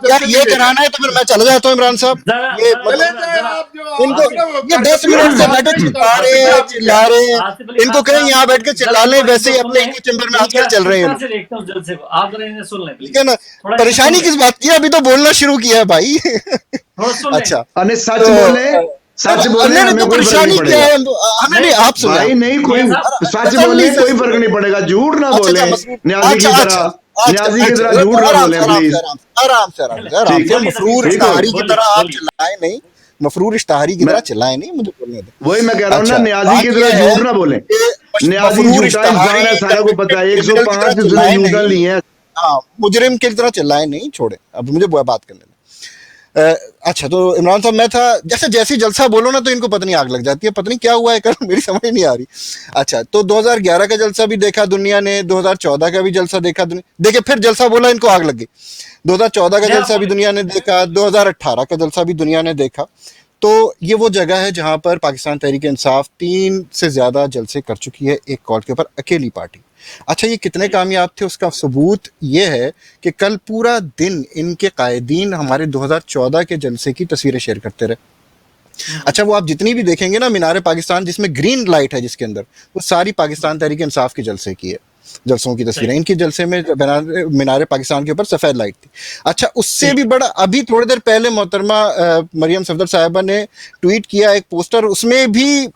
क्या ये कराना है तो फिर मैं चला जाता हूँ इमरान साहब। ये इनको ये 10 मिनट से बैठे चिल्ला रहे, इनको कहें यहाँ बैठ के चिल्ला लें, वैसे ही अपने चैम्बर में आजकल चल रहे हैं, ठीक है ना। परेशानी किस बात की, अभी तो बोलना शुरू किया है भाई। अच्छा अने सच बोले, सच बोले, हमें कोई फर्क नहीं पड़ेगा। हमें नहीं, आप सुनो भाई, नहीं कोई सच बोले कोई फर्क नहीं पड़ेगा, झूठ ना बोले, न्याजी की तरह झूठ ना बोले प्लीज। आराम से मफरूर इश्ताहारी की तरह आप चिल्लाएं नहीं, मफरूर इश्ताहारी की तरह चिल्लाएं नहीं, मुझे बोलने दो। वही मैं कह रहा हूँ ना, न्याजी की तरह झूठ ना बोले। न्याजी झूठा इंसान है, सारा को पता है, 105 झूठा नहीं है। हाँ, मुजरिम की तरह चिल्लाएं नहीं, छोड़े, अब मुझे बात करने दो। अच्छा, तो इमरान साहब मैं था, जैसे जलसा बोलो ना तो इनको पता नहीं आग लग जाती है, पता नहीं क्या हुआ है कल, मेरी समझ नहीं आ रही। अच्छा, तो 2011 का जलसा भी देखा दुनिया ने, 2014 का भी जलसा देखा दुनिया, देखिए फिर जलसा बोला इनको आग लग गई। 2014 का जलसा भी दुनिया ने देखा, 2018 का जलसा भी दुनिया ने देखा। तो ये वो जगह है जहां पर पाकिस्तान तहरीक इंसाफ 3 से ज्यादा जलसे कर चुकी है एक कॉल के ऊपर, अकेली पार्टी। अच्छा, ये कितने कामयाब थे उसका सबूत ये है कि कल पूरा दिन इनके कायदीन हमारे 2014 के जलसे की तस्वीरें शेयर करते रहे। अच्छा, वो आप जितनी भी देखेंगे ना मीनार पाकिस्तान जिसमें ग्रीन लाइट है जिसके अंदर, वो सारी पाकिस्तान तहरीक इंसाफ के जलसे की है। जलसों की तस्वीरें। इनकी जलसे में मीनार पाकिस्तान के ऊपर सफेद लाइट थी। अच्छा, उससे भी बड़ा अभी थोड़ी देर पहले मोहतरमा मरियम सफदर साहिबा ने ट्वीट किया एक पोस्टर, उसमें भी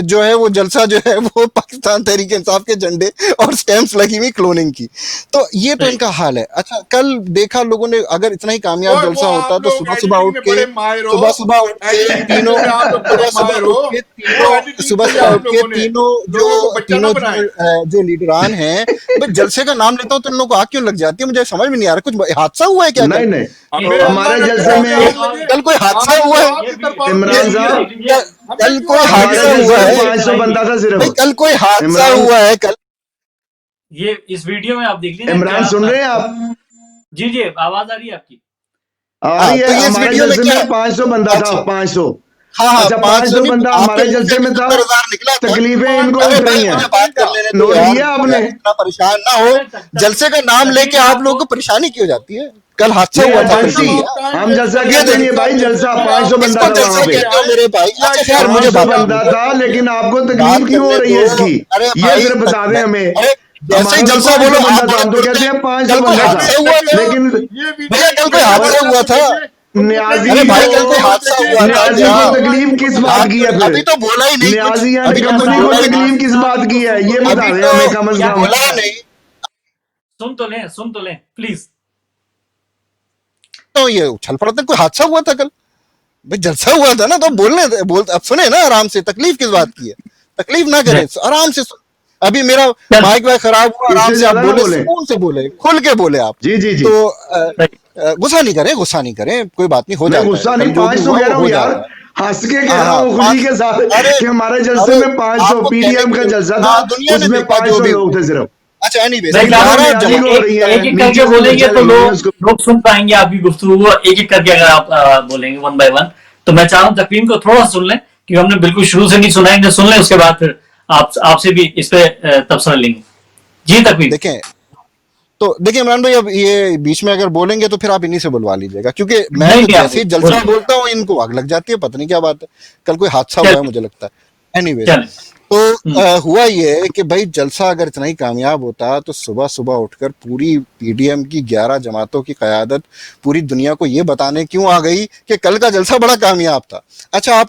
जो है वो जलसा जो है वो पाकिस्तान तहरीक इंसाफ के झंडे और स्टैम्प्स लगी हुई क्लोनिंग की। तो ये तो इनका हाल है। अच्छा, कल देखा लोगों ने, अगर इतना ही कामयाब जलसा होता तो सुबह सुबह उठ के तीनों जो लीडरान हैं, जलसे का नाम लेता हूँ तो इन लोगों को आग क्यों लग जाती है, मुझे समझ में नहीं आ रहा। कुछ हादसा हुआ है क्या? नहीं नहीं, हमारे जलसे में कल कोई हादसा हुआ है? इमरान साहब, कल कोई हादसा हुआ है? 500 बंदा था सिर्फ। कल कोई हादसा हुआ है? कल ये इस वीडियो में आप देख लीजिए। इमरान सुन रहे हैं आप? जी जी, आवाज आ रही है आपकी? आ रही है। तो ये इस हमारे वीडियो में जलसे क्या में 500 बंदा था। 500। हाँ, अच्छा, 500 बंदा हमारे जलसे में था। तकलीफें इनको उठ रही हैं। नोट किया आपने? इतना परेशान ना हो, जलसे का नाम लेके आप लोगों को परेशानी क्यों जाती है? कल हादसा हुआ था। हम जलसा कहते नहीं भाई, जलसा 500 बंदा था वहाँ पे मेरे भाई। अच्छा खैर, मुझे 500 बंदा था, लेकिन आपको तकलीफ क्यों हो रही है इसकी? ये सिर्फ बता दें हमें। जैसे ही जलसा बोलो बंदा था, हम तो कहते हैं 500 बंदा था, लेकिन भैया कल कोई हादसा हुआ था। न्याजी भाई कल कोई हादसा हुआ था। न्याजी को तकलीफ किस बात की है? अभी तो बोला ही नहीं। न्याजी एंड कंपनी को तकलीफ किस बात की है? ये बता रहे हैं हमें कम से कम। बोला ही नहीं। सुन तो लें प्लीज। तो ये उछल पड़ते, कोई हादसा हुआ था कल? भाई जलसा हुआ था ना, तो अब सुने ना आराम से। तकलीफ किस बात की है? तकलीफ ना करें, आराम से। अभी मेरा माइक वाइक खराब हुआ, आराम से आप बोले, सुकून से बोले, खुल के बोले आप। जी जी जी। तो गुस्सा नहीं करें, कोई बात नहीं, हो जाता है। गुस्सा नहीं, 500 कह रहा हूँ यार, हंस के कह रहा हूँ खुशी के साथ कि हमारे जलसे में 500 पीडीएम का जलसा था, उसमें 500 लोग थे सिर्फ। अच्छा, एनीवेज, एक एक करके बोलेंगे तो लोग सुन पाएंगे आपकी गुफ्तगू। एक एक करके अगर आप बोलेंगे वन बाय वन, तो मैं चाह रहा हूँ तकवीम को थोड़ा सुन लें, क्योंकि हमने बिल्कुल शुरू से नहीं सुना है। सुन लें, उसके बाद फिर आपसे भी इस पे तबसरा लेंगे। जी तकवीम। देखिए इमरान भाई, अब ये बीच में अगर बोलेंगे तो फिर आप इन्हीं से बुलवा लीजिएगा, क्योंकि मैं तो जैसे ही जलसा बोलता हूँ इनको आग लग जाती है, पता नहीं क्या बात है। कल कोई हादसा हुआ है मुझे लगता है। एनीवेज, तो हुआ ये कि भाई जलसा अगर इतना ही कामयाब होता तो सुबह सुबह उठकर पूरी पीडीएम की 11 जमातों की क़यादत पूरी दुनिया को ये बताने क्यों आ गई कि कल का जलसा बड़ा कामयाब था। अच्छा,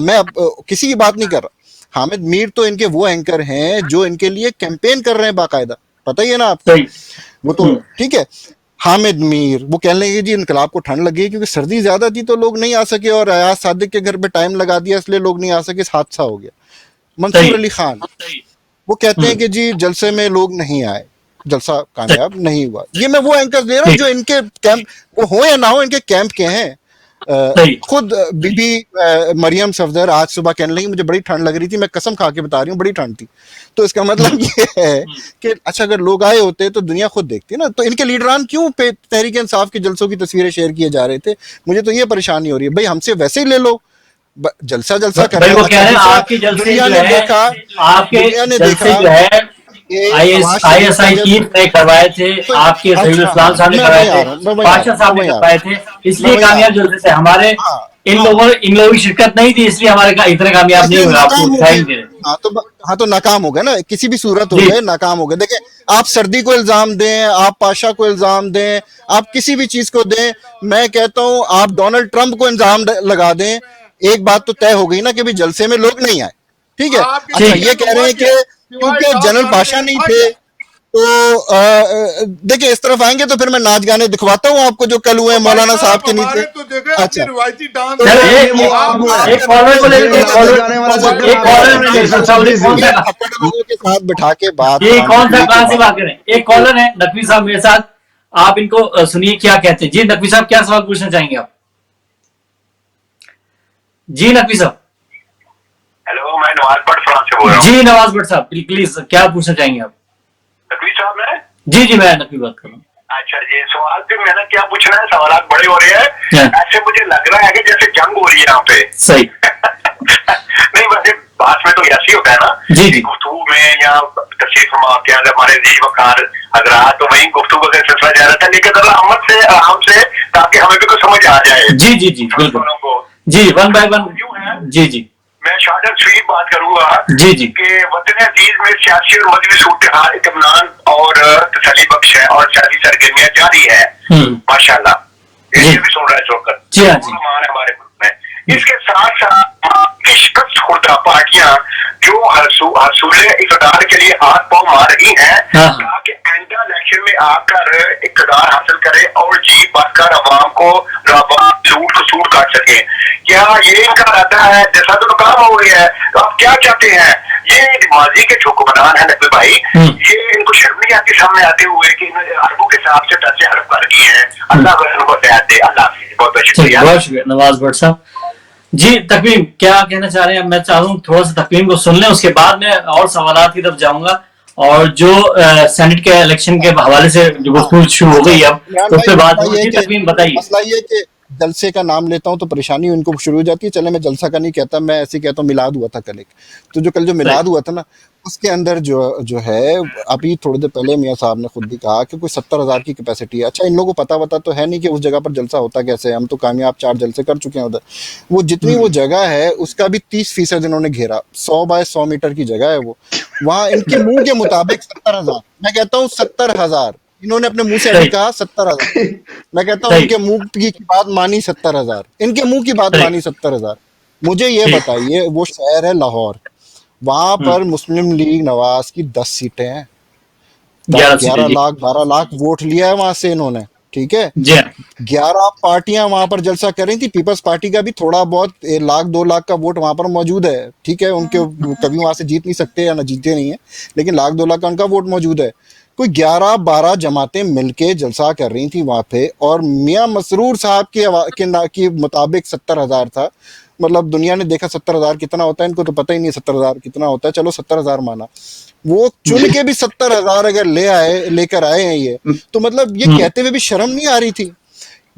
मैं अब किसी की बात नहीं कर रहा। हामिद मीर तो इनके वो एंकर हैं जो इनके लिए कैंपेन कर रहे हैं बाकायदा, पता ही है ना आपको। वो तो ठीक है, हामिद मीर वो कहने लगे जी इनकलाब को ठंड लगी क्योंकि सर्दी ज्यादा थी तो लोग नहीं आ सके, और अयाज सादिक के घर पे टाइम लगा दिया इसलिए लोग नहीं आ सके, हादसा हो गया। मंसूर अली खान वो कहते हैं कि जी जलसे में लोग नहीं आए, जलसा कामयाब नहीं हुआ। ये मैं वो एंकर दे रहा हूँ जो इनके कैंप वो हो या ना हो, इनके कैंप के हैं। खुद बीबी मरियम सफदर आज सुबह कहने लगी मुझे बड़ी ठंड लग रही थी, मैं कसम खा के बता रही हूँ बड़ी ठंड थी। तो इसका मतलब ये है कि अच्छा अगर लोग आए होते तो दुनिया खुद देखती ना। तो इनके लीडरान क्यों तहरीक इंसाफ के जलसों की तस्वीरें शेयर किए जा रहे थे, मुझे तो ये परेशानी हो रही है। भाई हमसे वैसे ही ले लो, जलसा कर रहे हैं। आपके जलसे जो है, आपके जलसे जो है ISI चीफ ने करवाए थे, आपके सईद इस्लाम साहब ने करवाए थे, बादशाह साहब ने करवाए थे, इसलिए कामयाब जलसे थे हमारे। इन लोगों की शिरकत नहीं थी, इसलिए हमारे इतने कामयाब नहीं हुए। आपको दिखाई दे रहे। हाँ तो नाकाम हो गए ना, किसी भी सूरत हो गए, नाकाम हो गए। देखिए, आप सर्दी को इल्जाम दें, आप पाशा को इल्जाम दें, आप किसी भी चीज को दें, मैं कहता हूं आप डोनाल्ड ट्रंप को इल्जाम लगा दें, एक बात तो तय हो गई ना कि भी जलसे में लोग नहीं आए। ठीक है। अच्छा, ये कह रहे हैं कि क्योंकि जनरल पाशा नहीं थे तो देखिए इस तरफ आएंगे तो फिर मैं नाच गाने दिखवाता हूँ आपको जो कल हुए मौलाना साहब के नीचे। अच्छा, के साथ बिठा के बात, ये कौन सा कहां से बात करें। एक कॉलर है नकवी साहब मेरे साथ, आप इनको सुनिए क्या कहते हैं। जी नकवी साहब, क्या सवाल पूछना चाहेंगे आप? जी नकवी साहब। हेलो, मैं नवाज भट्ट फ्रांस से बोल रहा हूँ। जी नवाज भट्ट साहब, प्लीज क्या पूछना चाहेंगे आप? नकवी साहब है? जी जी, मैं नकवी बात कर रहा हूँ। अच्छा जी, सवाल भी मैंने क्या पूछना है, सवाल बड़े हो रहे हैं। ऐसे मुझे लग रहा है कि जैसे जंग हो रही है यहाँ पे। सही नहीं, वैसे बात में तो ऐसी होता है ना जी जी, गुफ्तगू में या तशरीफ फरमा के हमारे जी वकार हजरात, तो वही गुफ्तगू का सिलसिला जा रहा था, लेकिन जरा अमल से आराम से, ताकि हमें भी कुछ समझ आ जाए। जी जी जी, बिल्कुल जी, वन बाय वन। जी जी, मैं शॉर्ट एंड स्वीट बात करूंगा जी जी कि वतन अजीज में सियासी और मजहबी सूरत हाल इत्मीनान और तसल्ली बख्श है और सियासी सरगर्मियां जारी है माशाल्लाह। ये भी सुन रहा है सोकर जी हाँ जी मान है हमारे मुल्क में। इसके साथ साथ शिकस्त खुर्दा पार्टियां जो हसूले इकदार के लिए हाथ पांव मार रही हैं ताकि एंडा इलेक्शन में आकर इकदार हासिल करे और जीत पाकर अवाम को लूट खसूट काट सके। क्या ये इनका इरादा है? जैसा तो काम हो गया है, तो आप क्या चाहते हैं? ये माजी के जो हुक्मरान है नकवी भाई, ये इनको शर्म नहीं आती सामने आते हुए कि अरबों के हिसाब से पैसे हड़प कर दिए हैं। अल्लाह उनको दयात दे। अल्लाह हाफिज़। बहुत बहुत शुक्रिया। बहुत शुक्रिया नवाज भट्ट साहब। जी तकवीम क्या कहना चाह रहे हैं? मैं चाहता हूँ थोड़ा सा तकवीम को सुन लें, उसके बाद मैं और सवालात की तरफ जाऊंगा। और जो सेनेट के इलेक्शन के हवाले से जो गुफ्तगू शुरू हो गई अब, तो उस पर बात होगी। तकवीम बताइए। मसला ये कि जलसे का नाम लेता हूँ तो परेशानी उनको शुरू हो जाती है। चले मैं जलसा का नहीं कहता, मैं ऐसे कहता हूँ मिलाद हुआ था कल एक। तो जो कल जो मिलाद हुआ था ना, उसके अंदर जो है, अभी थोड़ी देर पहले मियाँ साहब ने खुद भी कहा कि कोई 70,000 की कैपेसिटी है। अच्छा, इन लोगों को पता तो है नहीं कि उस जगह पर जलसा होता कैसे है। हम तो कामयाब 4 जलसे कर चुके हैं उधर। वो जितनी वो जगह है उसका भी 30% इन्होंने घेरा। 100 बाय 100 मीटर की जगह है वो। वहाँ इनके मुंह के मुताबिक 70,000, मैं कहता हूँ 70,000, इन्होंने अपने मुंह से अभी कहा 70,000। मैं कहता हूँ इनके मुंह की बात मानी 70,000, इनके मुंह की बात मानी 70,000। मुझे ये बताइए, वो शहर है लाहौर, वहां पर मुस्लिम लीग नवाज की 10 सीटें हैं। 11 लाख 12 लाख वोट लिया है वहां से इन्होंने, ठीक है। 11 पार्टियां वहां पर जलसा कर रही थी। पीपल्स पार्टी का भी थोड़ा बहुत 1 लाख 2 लाख का वोट वहां पर मौजूद है, ठीक है। उनके कभी वहां से जीत नहीं सकते या ना जीते नहीं है, लेकिन 1 लाख 2 लाख का उनका वोट मौजूद है। कोई 11-12 जमातें मिलके जलसा कर रही थी वहां पे, और मियां मसरूर साहब के मुताबिक 70,000 था। मतलब दुनिया ने देखा 70,000 कितना होता है, इनको तो पता ही नहीं 70,000 कितना होता है। चलो 70,000 माना, वो चुन के भी 70,000 अगर लेकर आए हैं ये, तो मतलब ये कहते हुए भी शर्म नहीं आ रही थी।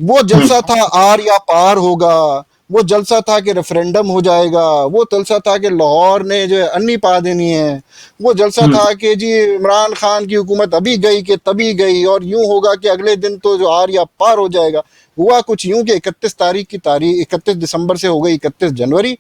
वो जलसा था आर या पार होगा, वो जलसा था कि रेफरेंडम हो जाएगा, वो जलसा था कि लाहौर ने जो है अन्नी पा देनी है, वो जलसा था कि जी इमरान खान की हुकूमत अभी गई कि तभी गई, और यूं होगा कि अगले दिन तो जो आर या पार हो जाएगा। हुआ कुछ यूं कि 31 दिसंबर से हो गई 31 जनवरी।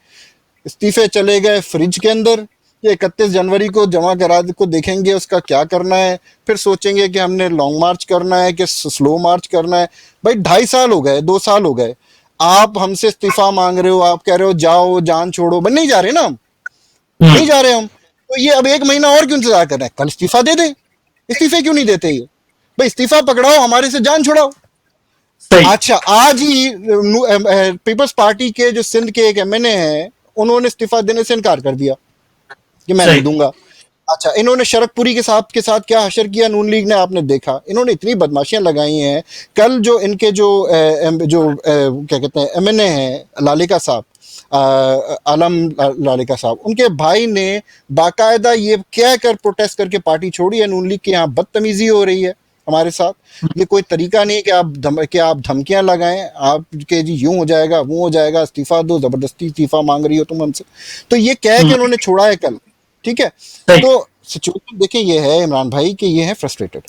इस्तीफे चले गए फ्रिज के अंदर। ये 31 जनवरी को जमा करा को देखेंगे उसका क्या करना है, फिर सोचेंगे कि हमने लॉन्ग मार्च करना है कि स्लो मार्च करना है। भाई 2.5 साल हो गए, 2 साल हो गए, आप हमसे इस्तीफा मांग रहे हो, आप कह रहे हो जाओ जान छोड़ो, बस नहीं जा रहे ना हम, नहीं जा रहे हम। तो ये अब 1 महीना और क्यों इंतजार कर रहे हैं? कल इस्तीफा दे दे। इस्तीफे क्यों नहीं देते ये? भाई इस्तीफा पकड़ाओ, हमारे से जान छुड़ाओ। अच्छा, आज ही पीपल्स पार्टी के जो सिंध के एक MNA हैं, उन्होंने इस्तीफा देने से इनकार कर दिया कि मैं नहीं दूंगा। अच्छा, इन्होंने शरकपुरी के साथ क्या हशर किया नून लीग ने, आपने देखा। इन्होंने इतनी बदमाशियां लगाई हैं। कल जो इनके जो क्या कहते हैं MNA हैं, लालिका साहब, आलम लालिका साहब, उनके भाई ने बाकायदा ये कह कर प्रोटेस्ट करके पार्टी छोड़ी है। नून लीग के यहाँ बदतमीजी हो रही है हमारे साथ। ये कोई तरीका नहीं है कि आप धमकियां लगाएं, आप के जी यूं हो जाएगा वो हो जाएगा, इस्तीफा दो, जबरदस्ती इस्तीफा मांग रही हो तुम हमसे। तो ये कह के उन्होंने छोड़ा है कल, ठीक है। तो सिचुएशन देखें ये है इमरान भाई कि ये है फ्रस्ट्रेटेड,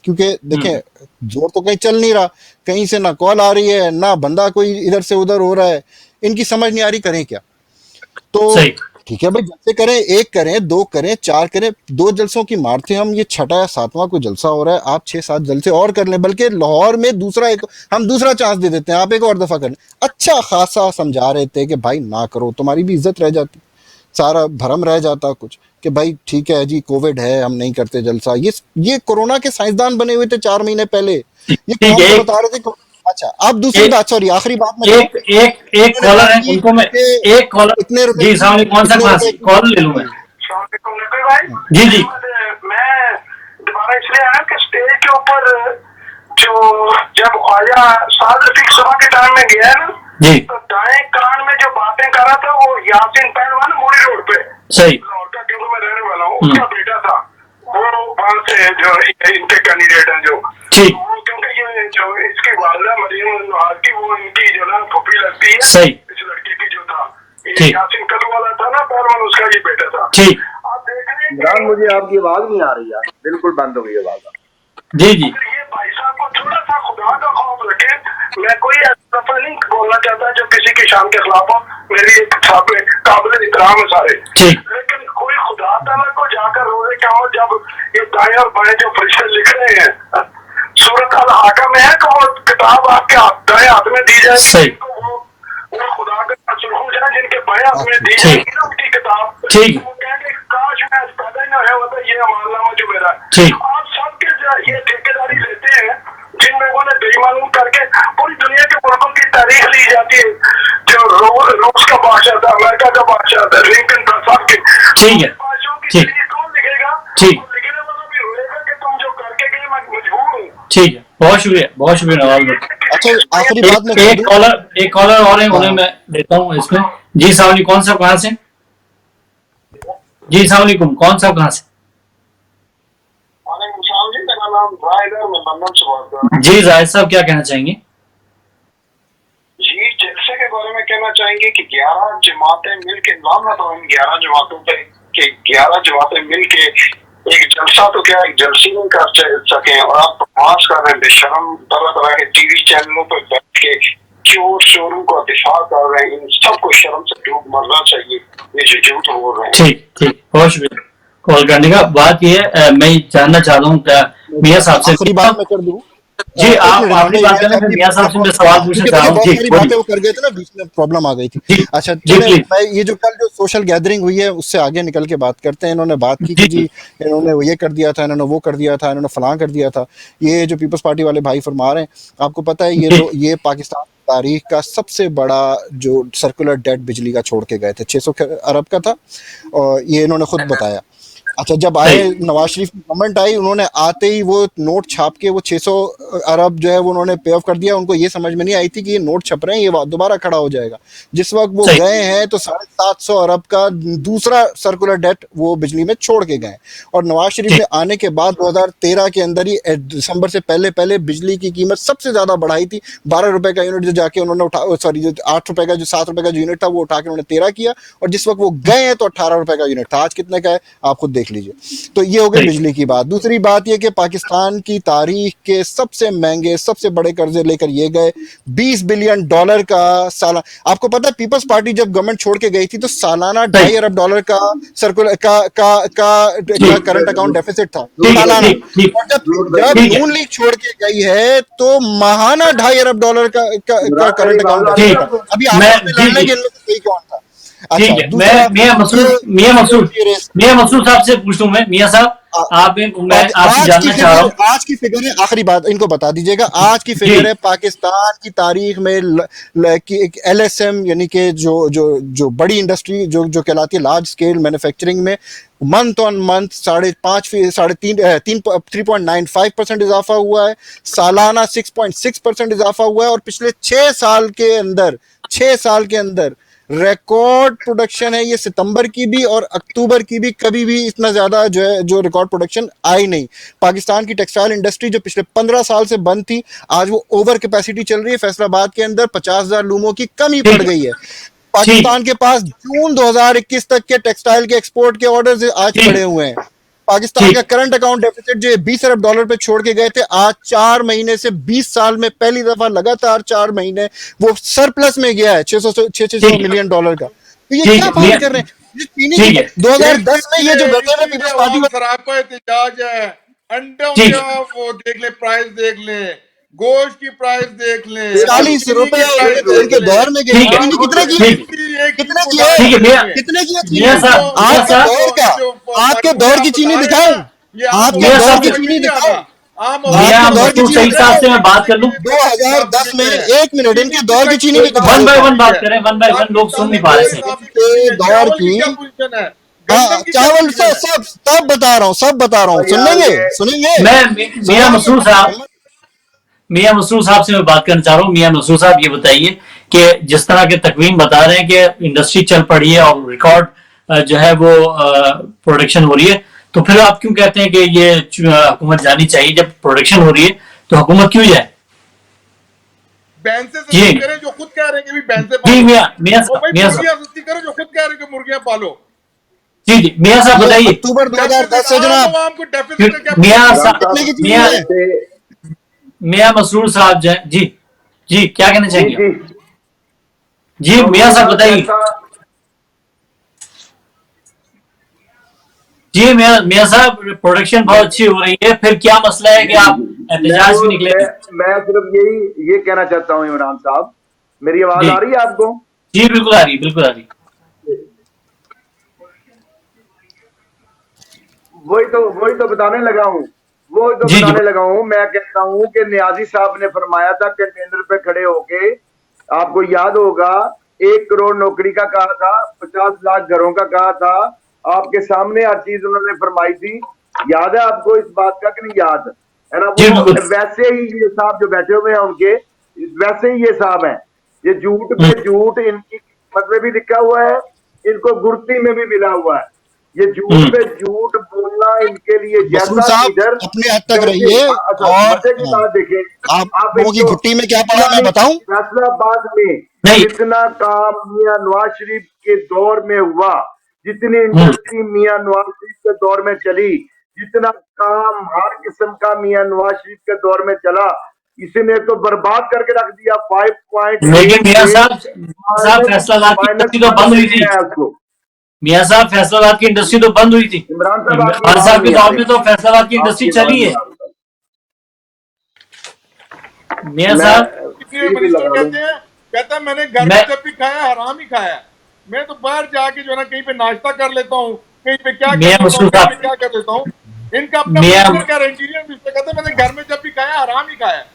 क्योंकि देखें जोर तो कहीं चल नहीं रहा, कहीं से ना कॉल आ रही है, ना बंदा कोई इधर से उधर हो रहा है। इनकी समझ नहीं आ रही करें क्या। तो ठीक है भाई, जलसे करें, 1 करें, 2 करें, 4 करें। 2 जलसों की मार थे हम, ये 6वां या 7वां कोई जलसा हो रहा है। आप 6-7 जलसे और कर लें, बल्कि लाहौर में हम दूसरा चांस दे देते हैं, आप एक और दफा कर लें। अच्छा खासा समझा रहे थे कि भाई ना करो, तुम्हारी भी इज्जत रह जाती, सारा भरम रह जाता कुछ, कि भाई ठीक है जी कोविड है हम नहीं करते जलसा। ये कोरोना के साइंसदान बने हुए थे 4 महीने पहले, ये बता रहे थे। अच्छा, अब दूसरी बात, सॉरी आखिरी बात में एक कॉलर है, उनको मैं एक कॉलर इतने रुपए जी सामने कौन सा कॉल ले लूं मैं? जी जी, मैं दोबारा इसलिए आया कि स्टेज के ऊपर जो जब ख्वाजा साद रफीक सभा के टाइम में गया ना जी, तो दाएं कान में जो बातें कर रहा था वो यासीन पहलवान मूरी रोड पे, सही, लौटा क्योंकि मैं रहने वाला हूँ, उसका बेटा था वो, वहां से जो इनके कैंडिडेट हैं जो, क्योंकि ये जो इसकी वालदा मरीम नवाज की, वो इनकी जो ना फूफी लगती है, सही, इस लड़के की जो था यासीन कलू वाला था ना पहलवान, उसका ये बेटा था। ठीक, आप देख रहे हैं मुझे आपकी आवाज नहीं आ रही यार, बिल्कुल बंद हो गई आवाज। जी जी, ये भाई साहब को थोड़ा सा खुदा का खौफ रखे। मैं कोई ऐसा नहीं बोलना चाहता जो किसी की की शान के खिलाफ हूँ, मेरी एक काबिल इहतराम है सारे, लेकिन कोई खुदा ताला को जाकर रोजे क़यामत जब ये दाएं और बाएं जो फरिश्ते लिख रहे हैं, सूरत अल हाका में है कि वो किताब आपके दाएं हाथ में दी जाए, वो खुदा का सुरखू जाए जिनके बाएं हाथ में दी जाएगी ना उनकी किताब, वो कहेंगे काश मैं पैदा ही ना है होता, ये अमालनामा जो मेरा है। आप सबके ये ठेकेदारी लेते हैं जिन लोगों ने बेईमानी करके पूरी दुनिया के मुल्कों की तारीख ली जाती है, जो रूस का बादशाह था, अमेरिका का बादशाह था, लिंकन था, सब के बादशाहों की तारीख कौन लिखेगा? लिखने वाला भी रोएगा कि तुम जो करके गए मैं मजबूर हूँ। ठीक है, बहुत शुक्रिया नवाज भाई। अच्छा, आखिरी बात में एक कॉलर और है, उन्हें मैं देता हूँ इसमें। जी सलाम अलैकुम, कौन सा कहाँ से? जी सलाम अलैकुम, कौन सा कहाँ से? मेरा नाम जाहिद है, मैं लंदन से बात कर रहा हूँ। जी जाहिद साहब, क्या कहना चाहेंगे? जी, जलसे के बारे में कहना चाहेंगे कि 11 जमातें मिलके, नाम तो हम 11 जमातों पे कि 11 जमातें मिलके एक जलसा तो क्या एक जलसी नहीं कर सके, और आप बकवास कर रहे हैं बेशरम, तरह तरह के टीवी चैनलों पर बैठ के चोरों का दिफा कर रहे हैं। इन सबको शर्म से डूब मरना चाहिए, ये जो झूठ बोल रहे हैं। ठीक, बहुत शुक्रिया कॉल करने का। बात ये है, मैं जानना चाहता हूँ मियाँ साहब से, आखिरी बात मैं कर दूं। जी आप आखिरी बात करें, फिर मियाँ साहब से मैं सवाल पूछना चाह रहा हूँ। बहुत सारी बातें वो कर गए थे ना, बीच में प्रॉब्लम आ गई थी। अच्छा, मैं ये जो कल जो सोशल गैदरिंग हुई है उससे आगे निकल के बात करते हैं। इन्होंने बात की कि जी इन्होंने ये कर दिया था, इन्होंने वो कर दिया था, इन्होंने फलां कर दिया था। ये जो पीपल्स पार्टी वाले भाई फरमा रहे हैं, आपको पता है ये पाकिस्तान तारीख का सबसे बड़ा जो सर्कुलर डेट बिजली का छोड़ के गए थे, 600 अरब का था, और ये इन्होंने खुद बताया। अच्छा, जब आए नवाज शरीफ की गवर्नमेंट आई, उन्होंने आते ही वो नोट छाप के वो 600 अरब जो है वो उन्होंने पे ऑफ कर दिया। उनको ये समझ में नहीं आई थी कि ये नोट छप रहे हैं, ये दोबारा खड़ा हो जाएगा। जिस वक्त वो गए हैं तो 750 अरब का दूसरा सर्कुलर डेट वो बिजली में छोड़ के गए। और नवाज शरीफ ने आने के बाद 2013 के अंदर ही दिसंबर से पहले बिजली की कीमत सबसे ज्यादा बढ़ाई थी। 12 रुपए का यूनिट जो जाके उन्होंने जो 8 रुपए का, जो 7 रुपए का जो यूनिट था वो उठा के उन्होंने 13 किया, और जिस वक्त वो गए हैं तो 18 रुपए का यूनिट था। आज कितने का है आप खुद देख लीजिए। तो ये हो गई बिजली की बात। दूसरी बात ये कि पाकिस्तान की तारीख के सबसे महंगे, सबसे बड़े कर्जे लेकर ये गए, $20 बिलियन का सालाना। आपको पता है पीपल्स पार्टी जब गवर्नमेंट छोड़ के गई थी तो सालाना $2.5 अरब का सर्कुलर का करंट अकाउंट डेफिसिट था सालाना। और जब नून लीग छोड़ के गई है तो महाना $2.5 अरब का करंट अकाउंट डेफिसिट था। अभी लड़ने के लिए सही कौन था? ठीक है, मैं मियां मकसूद साहब से पूछ लूं। मैं मियां साहब, मैं आपसे जानना चाह रहा हूँ, आज की फिगर है, आखिरी बात इनको बता दीजिएगा। आज की फिगर है पाकिस्तान की तारीख में LSM यानी कि जो बड़ी इंडस्ट्री जो कहलाती है लार्ज स्केल मैन्युफैक्चरिंग में, मंथ ऑन मंथ 3.95% इजाफा हुआ है, सालाना 6.6% इजाफा हुआ है, और पिछले 6 साल के अंदर रिकॉर्ड प्रोडक्शन है। ये सितंबर की भी और अक्टूबर की भी कभी भी इतना ज्यादा जो रिकॉर्ड प्रोडक्शन आई नहीं। पाकिस्तान की टेक्सटाइल इंडस्ट्री जो पिछले 15 साल से बंद थी, आज वो ओवर कैपेसिटी चल रही है। फैसलाबाद के अंदर 50,000 लूमों की कमी पड़ गई है। पाकिस्तान के पास जून 2021 तक के टेक्सटाइल के एक्सपोर्ट के ऑर्डर्स आज पड़े हुए हैं। पाकिस्तान का करंट अकाउंट डेफिसिट जो $20 अरब पे छोड़ के गए थे, आज 4 महीने से 20 साल में पहली दफा लगातार 4 महीने वो सरप्लस में गया है, $600 मिलियन का। तो ये क्या बात कर रहे हैं? 2010 में ये जो बैठे हुए पीपल्स पार्टी सर, आपको एहतजाज है, अंडों का वो देख ले, प्राइस देख ले, गोश्त की प्राइस देख ले, 40 रुपए इनके दौर में कितने आपके दौर की चीनी दिखाऊं? आपके दौर की चीनी दिखाऊं? सही साहब से मैं बात कर लूं। 2010 में 1 मिनट इनके दौर की चीनी वन बाय वन बात करें, वन बाय वन, लोग सुन नहीं पा रहे थे। दौर की चावल सब बता रहा हूँ, सुनेंगे। मैं मियां मसरूर साहब से मैं बात करना चाह रहा हूँ। मियां मसरूर साहब, ये बताइए कि जिस तरह के तकवीम बता रहे हैं कि इंडस्ट्री चल पड़ी है और रिकॉर्ड जो है वो प्रोडक्शन हो रही है, तो फिर आप क्यों कहते हैं कि ये हुकूमत जानी चाहिए? जब प्रोडक्शन हो रही है तो हुकूमत क्यों जाए? सस्ती करें जो खुद कह रहे हैं कि भैंसे सस्ती करो जो खुद कह रहे हैं कि मुर्गियां पालो। जी मियां साहब बताइए। अक्टूबर 2010 से जनाब मियां मसरूर साहब जी क्या कहना चाहेंगे? जी मियाँ साहब बताइए। जी मियाँ साहब, प्रोडक्शन बहुत अच्छी हो रही है, फिर क्या मसला है कि आप एहतजाज भी निकले? मैं सिर्फ ये कहना चाहता हूँ इमरान साहब, मेरी आवाज जी आ रही है आपको? जी बिल्कुल आ रही है, बिल्कुल आ रही है। वही तो बताने लगा हूँ, जी जी मैं कहता हूँ कि नियाजी साहब ने फरमाया था कंटेनर पे खड़े होके, आपको याद होगा, 1 करोड़ नौकरी का कहा था, 50 लाख घरों का कहा था, आपके सामने हर चीज उन्होंने फरमाई थी। याद है आपको इस बात का कि नहीं याद है ना? जी वो बिल्कुल। वैसे ही ये साहब जो बैठे हुए हैं उनके, वैसे ही ये साहब हैं। ये झूठ पे झूठ इनकी किस्मत में भी लिखा हुआ है, इनको गुर्ती में भी मिला हुआ है। ये झूठ पे झूठ बोलना इनके लिए, मसरूर जैसा साहब लीडर अपने हद तक वैसे रहिए। अच्छा और मजे की बात देखें, आप आप लोगों की इनको घुट्टी में क्या पड़ा मैं पुरानी बताऊं? फैसलाबाद में नहीं। जितना काम मियां नवाज शरीफ के दौर में हुआ, जितनी हम्म। इंडस्ट्री मियां नवाज शरीफ के दौर में चली, जितना काम हर किस्म का मियां नवाज शरीफ के दौर में चला, इसने तो बर्बाद करके रख दिया। 5.8 लेकिन मियाँ से साहब फैसलाबाद की इंडस्ट्री तो बंद हुई थी। है उसको। मियाँ साहब फैसलाबाद की इंडस्ट्री तो बंद हुई थी। इमरान साहब आपकी खान आवाज साहब के नहीं आ दौर रही, में तो फैसलाबाद की इंडस्ट्री आपकी चली आवाज है। नहीं आ रही। मियाँ मैं साहब सीनियर भी मिनिस्टर लगा लूं। कहता है मैंने घर में मैं जब भी खाया हराम ही खाया है। मैं तो बाहर जाके जो है ना कहीं पे नाश्ता कर लेता हूँ, कहीं पे क्या कर मियाँ लेता हूँ, मसरूर कहीं पे साहब, क्या कर लेता हूँ। इनका अपना मियाँ मिनिस्टर कह रहा है, इंटीरियर मिनिस्टर कहता है मैंने घर में जब भी खाया हराम ही खाया है।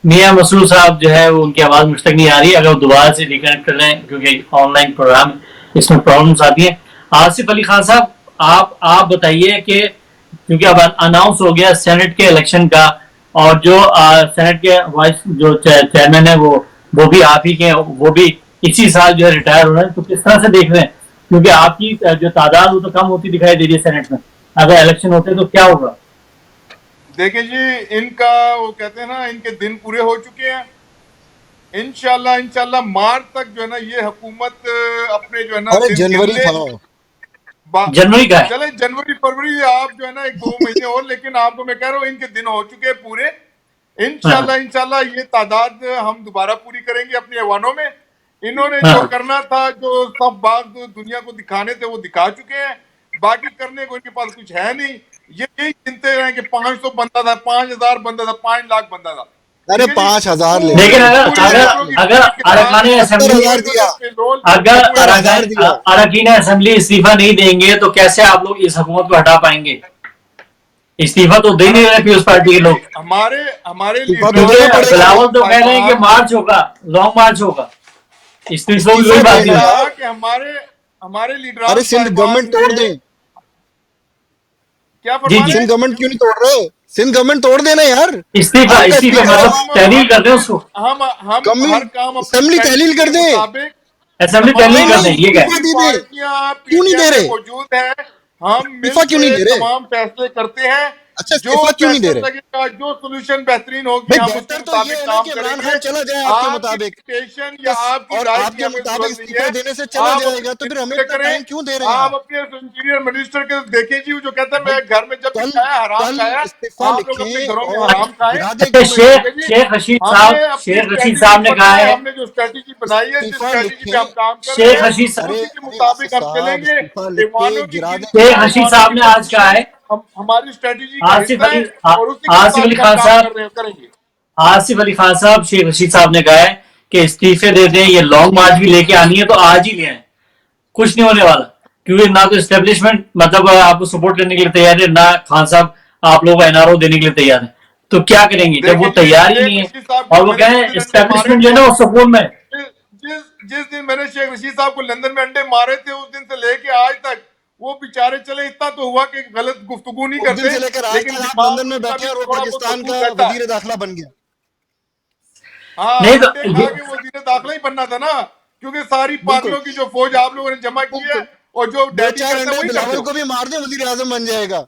मियाँ मसरूर साहब जो है वो उनकी आवाज मुझ तक नहीं आ रही। अगर वो दोबारा से रिकनेक्ट कर रहे हैं, क्योंकि ऑनलाइन प्रोग्राम इसमें प्रॉब्लम्स आती है। आसिफ अली खान साहब, आप बताइए कि क्योंकि अब अनाउंस हो गया सेनेट के इलेक्शन का, और जो सेनेट के वाइस जो चेयरमैन है वो भी आप ही के हैं, वो भी इसी साल जो है रिटायर हो रहे हैं। तो किस तरह से देख रहे हैं, क्योंकि आपकी जो तादाद वो तो कम होती दिखाई दे रही है सेनेट में, अगर इलेक्शन होते तो क्या होगा? देखिए जी, इनका वो कहते हैं ना इनके दिन पूरे हो चुके हैं। इंशाल्लाह मार्च तक जो है ना ये हुकूमत अपने जो है ना अरे दिन गिन जनवरी ले। था। जनवरी का है। चले जनवरी फरवरी आप जो है ना 1-2 महीने और, लेकिन आपको मैं कह रहा हूँ इनके दिन हो चुके हैं पूरे। हाँ इंशाल्लाह ये तादाद हम दोबारा पूरी करेंगे अपने ऐवानों में। इन्होंने जो हाँ। करना था, जो सब बात दुनिया को दिखाने थे वो दिखा चुके हैं। बाकी करने को इनके पास कुछ है नहीं। ये यही चिंते रहे कि 500 बंदा था, 5000 बंदा था, 5 लाख बंदा था। अरे ठीक है जी। 5,000 ले पूरी लेकिन लो, अगर पूरी क्या अगर पेट्रोल बात की है? अगर पूरी किताब अरकान असेंबली 70,000 दिया, पेट्रोल अगर 70,000 दिया। अरकान असेंबली इस्तीफा नहीं देंगे तो कैसे आप लोग इस हुकूमत को हटा पाएंगे? इस्तीफा तो दे नहीं रहे पीपल्स पार्टी के लोग, हमारे हमारे इस्तीफा लीडरों क्योंकि देना ने पड़ेगा। बिलावल जो तो कह रहे हैं कि मार्च मार्च होगा, लॉन्ग मार्च होगा। इस्तीफा की कोई इस्तीफा बात देना नहीं। कहा यार। कि हमारे हमारे अरे लीडरान सिंध साहिबान गवर्नमेंट तोड़ ने दें। क्या जी फरमा जी। रहे सिंध हैं? गवर्नमेंट क्यों नहीं तोड़ रहे? सिंध गवर्नमेंट तोड़ देना यार। इस्तीफा आपका इस्तीफा स्पीकर मतलब है, तहलील कर दे अपनी उसको। हम कमी हर काम अपनी असेंबली तहलील स्ट्रेटजी कर के दे। मुताबिक असेंबली नहीं तहलील तमाम कर दें, नहीं, ये क्या इस्तीफा है? दूसरी दे दे। पार्टियां क्यों नहीं दे पीडीएम में रहे? मौजूद हैं। हम इस्तीफा मिल क्यों नहीं के दे रहे? तमाम फैसले करते हैं। अच्छा जो इस्तीफा क्यों नहीं दे बेहतर रहे? लगेगा, जो सोल्यूशन बेहतरीन होगी, भाई हम उसके बेहतर तो ये मुताबिक है ना काम कि इमरान करेंगे। खान चला जाए आपके आपकी मुताबिक, डिक्टेशन या आपकी और राय की आपके हमें मुताबिक जरूरत नहीं इस्तीफा है। देने से चला आप जाएगा, तो अपने फिर हमें मिनिस्टर इतना करें। टाइम क्यों दे रहे हैं आप आप? अपने इंटीरियर मिनिस्टर के देखें जी, वो जो कहता है भाई मैं घर में जब भी कल खाया हराम कल खाया। इस्तीफा आप लोग अपने घरों लिखें में और हराम खाएं। गिरा दे अच्छा, गवर्नमेंट। शेख ठीक है जी। शेख रशीद हमने साहब, अपनी शेख रशीद स्ट्रेटेजी साहब ने कहा बनाया है, है। हमने जो स्ट्रेटेजी बनाई है, जिस इस्तीफा स्ट्रेटेजी पे लिखें। हम काम कर रहे शेख हैं, रशीद अरे उसी के अरे आसिफ मुताबिक हम साहब चलेंगे। इस्तीफा लिख के ईमानों की गिरा दें गिनती शेख और रशीद ईमानों साहब की ने आज कहा तफ्तीश है। हमारी स्ट्रेटेजी का आसिफ हिस्सा अली है, और उसी के आसिफ अली मुताबिक हम खान काम साहब, करेंगे। आसिफ अली खान साहब, शेख रशीद साहब ने कहा है कि इस्तीफे दे दें, ये लॉन्ग मार्च भी लेके आनी है तो आज ही ले आए, कुछ नहीं होने वाला। क्योंकि ना तो एस्टेब्लिशमेंट मतलब आपको सपोर्ट करने के लिए तैयार है, ना खान साहब आप लोगों को एनआरओ देने के लिए तैयार है। तो क्या करेंगे जब वो देखिए जी, तैयार ही नहीं शेख है? रशीद साहब और को वो मैंने कह जिस रहे हैं दिन अंडे मारे एस्टेब्लिशमेंट जो है थे, ना वो सुकून में है। जिस दिन मैंने शेख रशीद साहब को लंदन में अंडे मारे थे, उस दिन से लेके आज तक वो बेचारे चले, इतना तो हुआ कि गलत गुफ्तगू नहीं उस दिन करते, से लेकर आज लेकिन तक आप दिमाग लंदन में में उनका बैठे भी हैं और वो थोड़ा बहुत पाकिस्तान कसूर का रहता है। वजीर दाखिला बन गया। हाँ, नहीं अंडे खा तो के वो वजीर दाखिला ही बनना था ना, क्योंकि सारी बिल्कुल पागलों की जो फौज आप लोगों ने जमा की है, बिल्कुल। और जो दो डैडी चार कहते हैं अंडे वही करते बिलावल हो। को भी मार दे, वजीर आजम बन जाएगा।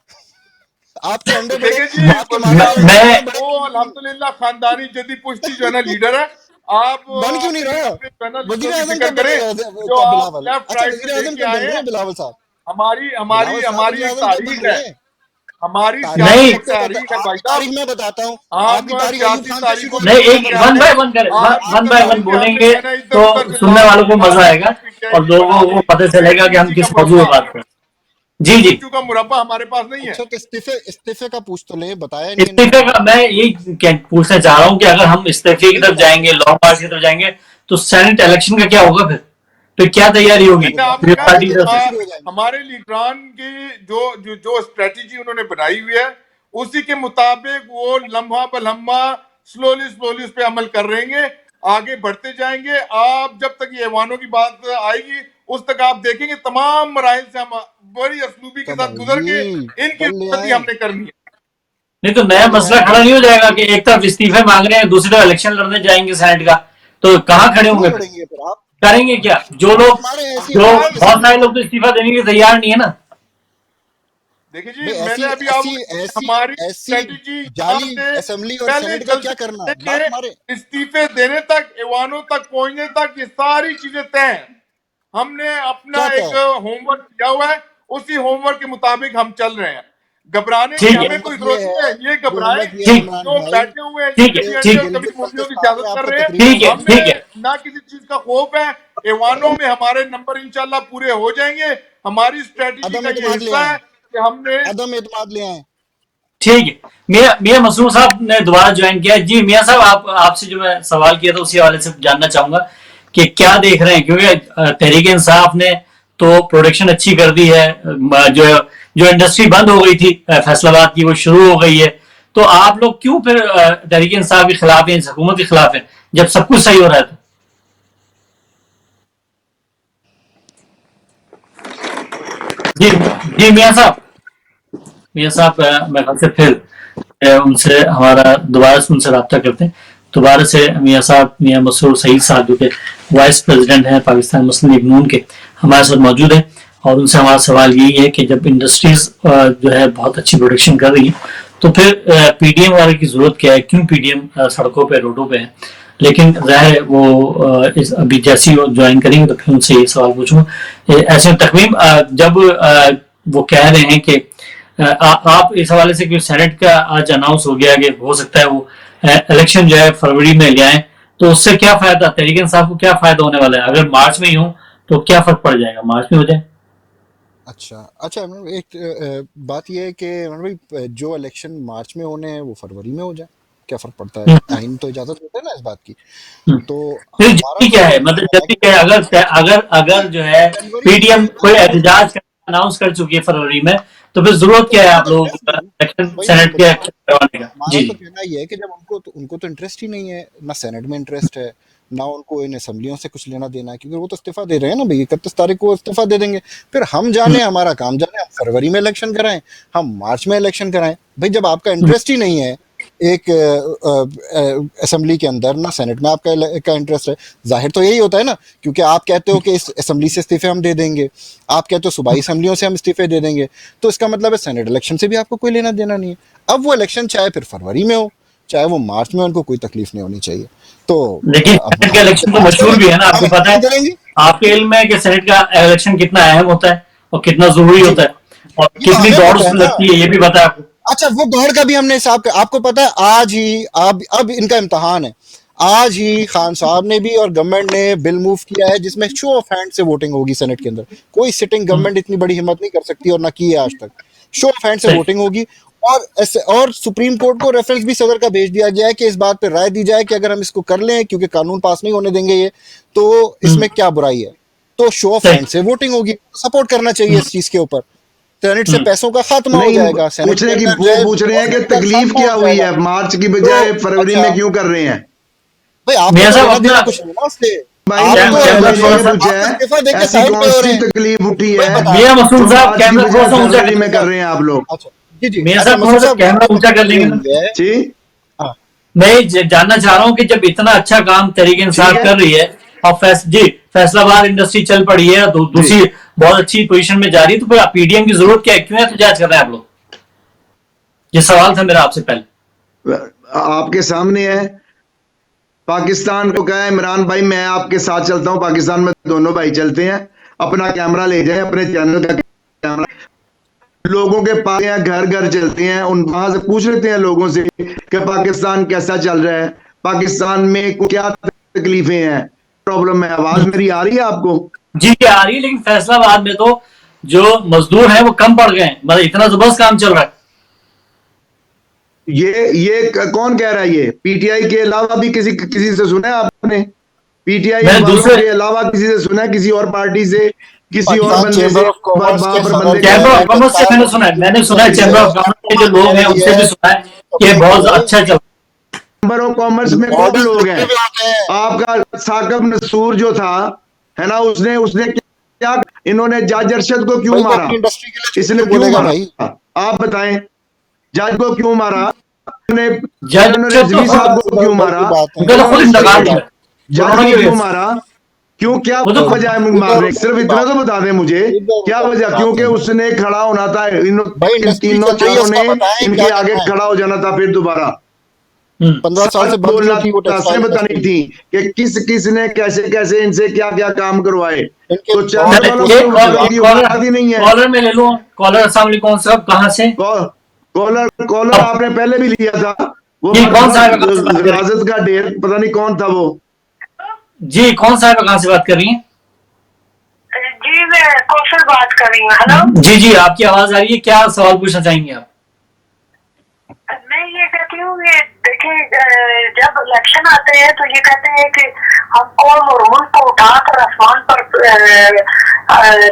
आपके अंडे बड़े, देखिए जी, आपके वजीर मारने वाले आजम अंडे मैं बड़े वो कीमती अल्हम्दुलिल्लाह खानदानी जदी पुश्ती जो है ना लीडर है। आप बन क्यों नहीं अपने रहा? अपने जो है ना वजीर लीडरों की आजम फिक्र कब करें, बनेगा जो क्या आप बिलावल? लेफ्ट अच्छा राइट से वजीर आजम लेके कब आए बन रहे हैं। हैं बिलावल साहब? हमारी हमारी बिलावल साहब हमारी वजीर एक आजम कब बन तारीख है। रहे हैं? हमारी नहीं। सियासी तहरीक है भाई साहब। तारीख में बताता हूँ, हम आपकी तारीख अयूब सियासी खान से तारीख शुरू नहीं, होती है। एक वन बाय वन करें, वन बाय वन बोलेंगे तो सुनने वालों को मजा आएगा और लोगों को पता चलेगा कि हम किस मौजूद में बात कर रहे हैं। जी जी। का मुरब्बा हमारे पास नहीं है। अच्छा, तो इस्तीफे का पूछ तो ले, बताया नहीं इस्तीफे का मैं यही पूछना चाह रहा हूँ कि अगर हम इस्तीफे की तरफ जाएंगे, लॉन्ग मार्च की तरफ जाएंगे, तो सेनेट इलेक्शन का क्या होगा? फिर क्या तैयारी होगी मैंने आपको कहा पार्टी की तरफ से? हो हमारे लीडरान की जो स्ट्रेटेजी उन्होंने बनाई हुई है, उसी के मुताबिक वो लम्हा बलम्हा स्लोली उस पे अमल कर रहेंगे, आगे बढ़ते जाएंगे। आप जब तक ये ऐवानों की बात आएगी उस तक आप देखेंगे तमाम मराइल से हम बड़ी असलूबी के साथ गुजर के इनकी हिफाजती हमने करनी है। नहीं तो नया मसला खड़ा नहीं हो जाएगा कि एक तरफ इस्तीफे मांग रहे हैं, दूसरी तरफ इलेक्शन लड़ने जाएंगे सेनेट का, तो कहाँ खड़े होंगे? लड़ेंगे फिर आप? करेंगे क्या? जो लोग, जो बहुत सारे लोग तो इस्तीफा देने के तैयार नहीं है ना। देखिए जी, मैंने अभी हमारी स्ट्रेटेजी जाली असेंबली और सेनेट का क्या करना है, बात हमारे इस्तीफे देने तक, ऐवानों तक पहुंचने तक, ये सारी चीजें तय हैं। हमने अपना एक होमवर्क किया हुआ है, उसी होमवर्क के मुताबिक हम चल रहे हैं। घबराने की हमें कोई जरूरत नहीं है। ये घबराए जो बैठे हुए हैं, कभी मुर्गियों की सियासत कर रहे हैं, हमें ना किसी चीज का खौफ है। ऐवानों में हमारे नंबर इंशाल्लाह पूरे हो जाएंगे। हमारी स्ट्रेटेजी का ये हिस्सा है कि हमने अदम एतमाद ले आए। ठीक है। मियां मसरूर साहब ने दोबारा ज्वाइन किया। जी मियां साहब, आपसे जो मैं सवाल किया था उसी हवाले से जानना चाहूंगा कि क्या देख रहे हैं, क्योंकि तहरीक इंसाफ ने तो प्रोडक्शन अच्छी कर दी है, जो इंडस्ट्री बंद हो गई थी फैसलाबाद की वो शुरू हो गई है, तो आप लोग क्यों फिर तहरीक इंसाफ के खिलाफ है, हुकूमत के खिलाफ है, जब सब कुछ सही हो रहा है? तो जी मियां साहब, मैं से फिर उनसे हमारा दोबारा से उनसे रब्ता करते हैं। दोबारा से मियां साहब, मियां मसरूर सईद साहब जो कि वाइस प्रेसिडेंट हैं पाकिस्तान मुस्लिम लीग नून के, हमारे साथ मौजूद हैं और उनसे हमारा सवाल यही है कि जब इंडस्ट्रीज जो है बहुत अच्छी प्रोडक्शन कर रही है, तो फिर पीडीएम वाले की जरूरत क्या है? क्यों पीडीएम सड़कों पे, रोडों पे है? लेकिन जाहिर वो इस अभी जैसी वो ज्वाइन करेंगे तो फिर उनसे ये सवाल पूछूंगा। ऐसे तकवीम, जब वो कह रहे हैं कि आप इस हवाले से कि सेनेट का आज अनाउंस हो गया कि हो सकता है वो इलेक्शन जो है फरवरी में ले आए, तो उससे क्या फायदा, तहरीक इंसाफ को क्या फायदा होने वाला है? अगर मार्च में ही हो तो क्या फर्क पड़ जाएगा? मार्च में हो जाए। अच्छा, एक बात यह है कि जो इलेक्शन मार्च में होने हैं वो फरवरी में हो जाए, क्या फर्क पड़ता है? आइन तो इजाजत देता है ना इस बात की। तो क्या है, मतलब जल्दी क्या है? अगर जो है पीडीएम कोई एहतजाज अनाउंस कर चुकी है फरवरी में, तो फिर जरूरत क्या है आप लोग सेनेट के करवाने का? जी तो कहना ये है कि जब उनको तो इंटरेस्ट ही नहीं है, ना सेनेट में इंटरेस्ट है, ना उनको इन असेंबलियों से कुछ लेना देना है, क्योंकि वो तो इस्तीफा दे रहे हैं ना भाई, 31 तारीख को इस्तीफा दे देंगे। फिर हम जाने, हमारा काम जाने, हम फरवरी में इलेक्शन कराएं, हम मार्च में इलेक्शन कराएं। भाई जब आपका इंटरेस्ट ही नहीं है एक असेंबली के अंदर, ना सेनेट में आपका इंटरेस्ट है, जाहिर तो यही होता है ना, क्योंकि आप कहते हो कि इस असेंबली से इस्तीफे हम दे देंगे, आप कहते हो सूबाई असेंबलियों से हम इस्तीफे दे देंगे, तो इसका मतलब है सेनेट इलेक्शन से भी आपको कोई लेना देना नहीं है। अब वो इलेक्शन चाहे फिर फरवरी में हो, चाहे वो मार्च में, उनको कोई तकलीफ नहीं होनी चाहिए। तो लेकिन सेनेट का इलेक्शन तो मशहूर भी है ना, आपको पता है, आपके इल्म है कि सेनेट का इलेक्शन कितना अहम होता है और कितना जरूरी होता है और कितनी दौड़ लगती है, ये भी पता है आपको? अच्छा, वो दौड़ का भी हमने हिसाब का आपको पता है। आज ही अब इनका इम्तहान है। आज ही खान साहब ने भी और गवर्नमेंट ने बिल मूव किया है जिसमें शो ऑफ हैंड से वोटिंग होगी सेनेट के अंदर। कोई सिटिंग गवर्नमेंट इतनी बड़ी हिम्मत नहीं कर सकती और ना की है आज तक। शो ऑफ हैंड से वोटिंग होगी और सुप्रीम कोर्ट को रेफरेंस भी सदर का भेज दिया गया है कि इस बात पर राय दी जाए कि अगर हम इसको कर लें, क्योंकि कानून पास नहीं होने देंगे ये, तो इसमें क्या बुराई है। तो शो ऑफ हैंड से वोटिंग होगी, सपोर्ट करना चाहिए इस चीज के ऊपर। सेनेट से पैसों का खात्मा हो जाएगा। पूछ रहे हैं कि तकलीफ क्या हुई है, मार्च की बजाय फरवरी में क्यों कर रहे हैं? भाई आप कुछ नहीं ना उससे, ऐसी कौन सी तकलीफ उठी है मियां मसूद साहब, कैमरा थोड़ा सा ऊंचा में कर रहे हैं आप लोग? मियां साहब थोड़ा सा कैमरा ऊंचा कर लेंगे जी। मैं जानना चाह रहा हूँ कि जब इतना अच्छा काम तहरीक इंसाफ कर रही है और फैसलाबाद इंडस्ट्री चल पड़ी है, दूसरी बहुत अच्छी पोजीशन में जा रही है, तो फिर पीडीएम की जरूरत क्या है? क्यों एहतजाज कर रहे हैं आप लोग? ये सवाल था मेरा आपसे पहले। आपके सामने है, पाकिस्तान को कहा इमरान भाई मैं आपके साथ चलता हूं, पाकिस्तान में दोनों भाई चलते हैं, अपना कैमरा ले जाएं, अपने चैनल का कैमरा। लोगों के पास हैं, घर घर चलते हैं, उन वहां से पूछ लेते हैं लोगों से कि पाकिस्तान कैसा चल रहा है, पाकिस्तान में क्या तकलीफें हैं, प्रॉब्लम है। आवाज मेरी आ रही है आपको? जी आ रही है, लेकिन फैसलाबाद में तो जो मजदूर हैं वो कम पड़ गए हैं, मतलब इतना जबरदस्त काम चल रहा है। कौन कह रहा है? ये पीटीआई के अलावा भी किसी से सुना है आपने? पीटीआई मैं दूसरे के अलावा किसी से सुना है? किसी और पार्टी से, किसी और पाकिस्तान बंदे से? चैम्बर ऑफ कॉमर्स वहां के पर सदर बंदे चैम्बर ऑफ हैं, कॉमर्स से मैंने सुना है, चैम्बर ऑफ कॉमर्स के जो लोग हैं उनसे भी सुना है कि बहुत अच्छा चल। चैम्बर ऑफ कॉमर्स में कौन लोग हैं? आपका साकब नसूर जो था, है ना, उसने उसने क्या, इन्होंने जज अरशद को क्यों मारा? इंडस्ट्री के लिए इसने क्यों बोलेगा मारा? भाई। आप बताएं, जज को क्यों मारा? जज इन्होंने रिजवी साहब को क्यों मारा? उनका तो खुद इंतकाल हुआ है। जज को क्यों मारा? क्यों, क्या वो तो वजह है मारने? सिर्फ इतना तो बता दें मुझे, क्या वजह? क्योंकि उसने खड़ा होना था, इन तीनों चारों ने इनके आगे खड़ा हो जाना था फिर दोबारा 15 साल से बंद बोलना क्यों थी वो था, टेक्सटाइल बतानी थी कि किस किस ने कैसे कैसे इनसे क्या क्या काम करवाए। इनके तो चैनल वालों ये को औकात ही नहीं है। कॉलर में ले लो, कॉलर अस्सलाम वालेकुम साहब, कहाँ से? कॉलर कॉलर आपने पहले भी लिया था, वो जी, कौन सा है? कहाँ से बात कर रही हैं? राजद का ढेर, पता नहीं कौन था वो। जी कौन सा है, कहाँ से बात कर रही हैं? जी मैं कौशल बात कर रही हूँ। हेलो, जी जी आपकी आवाज आ रही है, क्या सवाल पूछना चाहेंगे आप? मैं ये कहती हूँ, ये देखिए जब इलेक्शन आते हैं तो ये कहते हैं कि हम कौम और मुल्क को उठाकर आसमान पर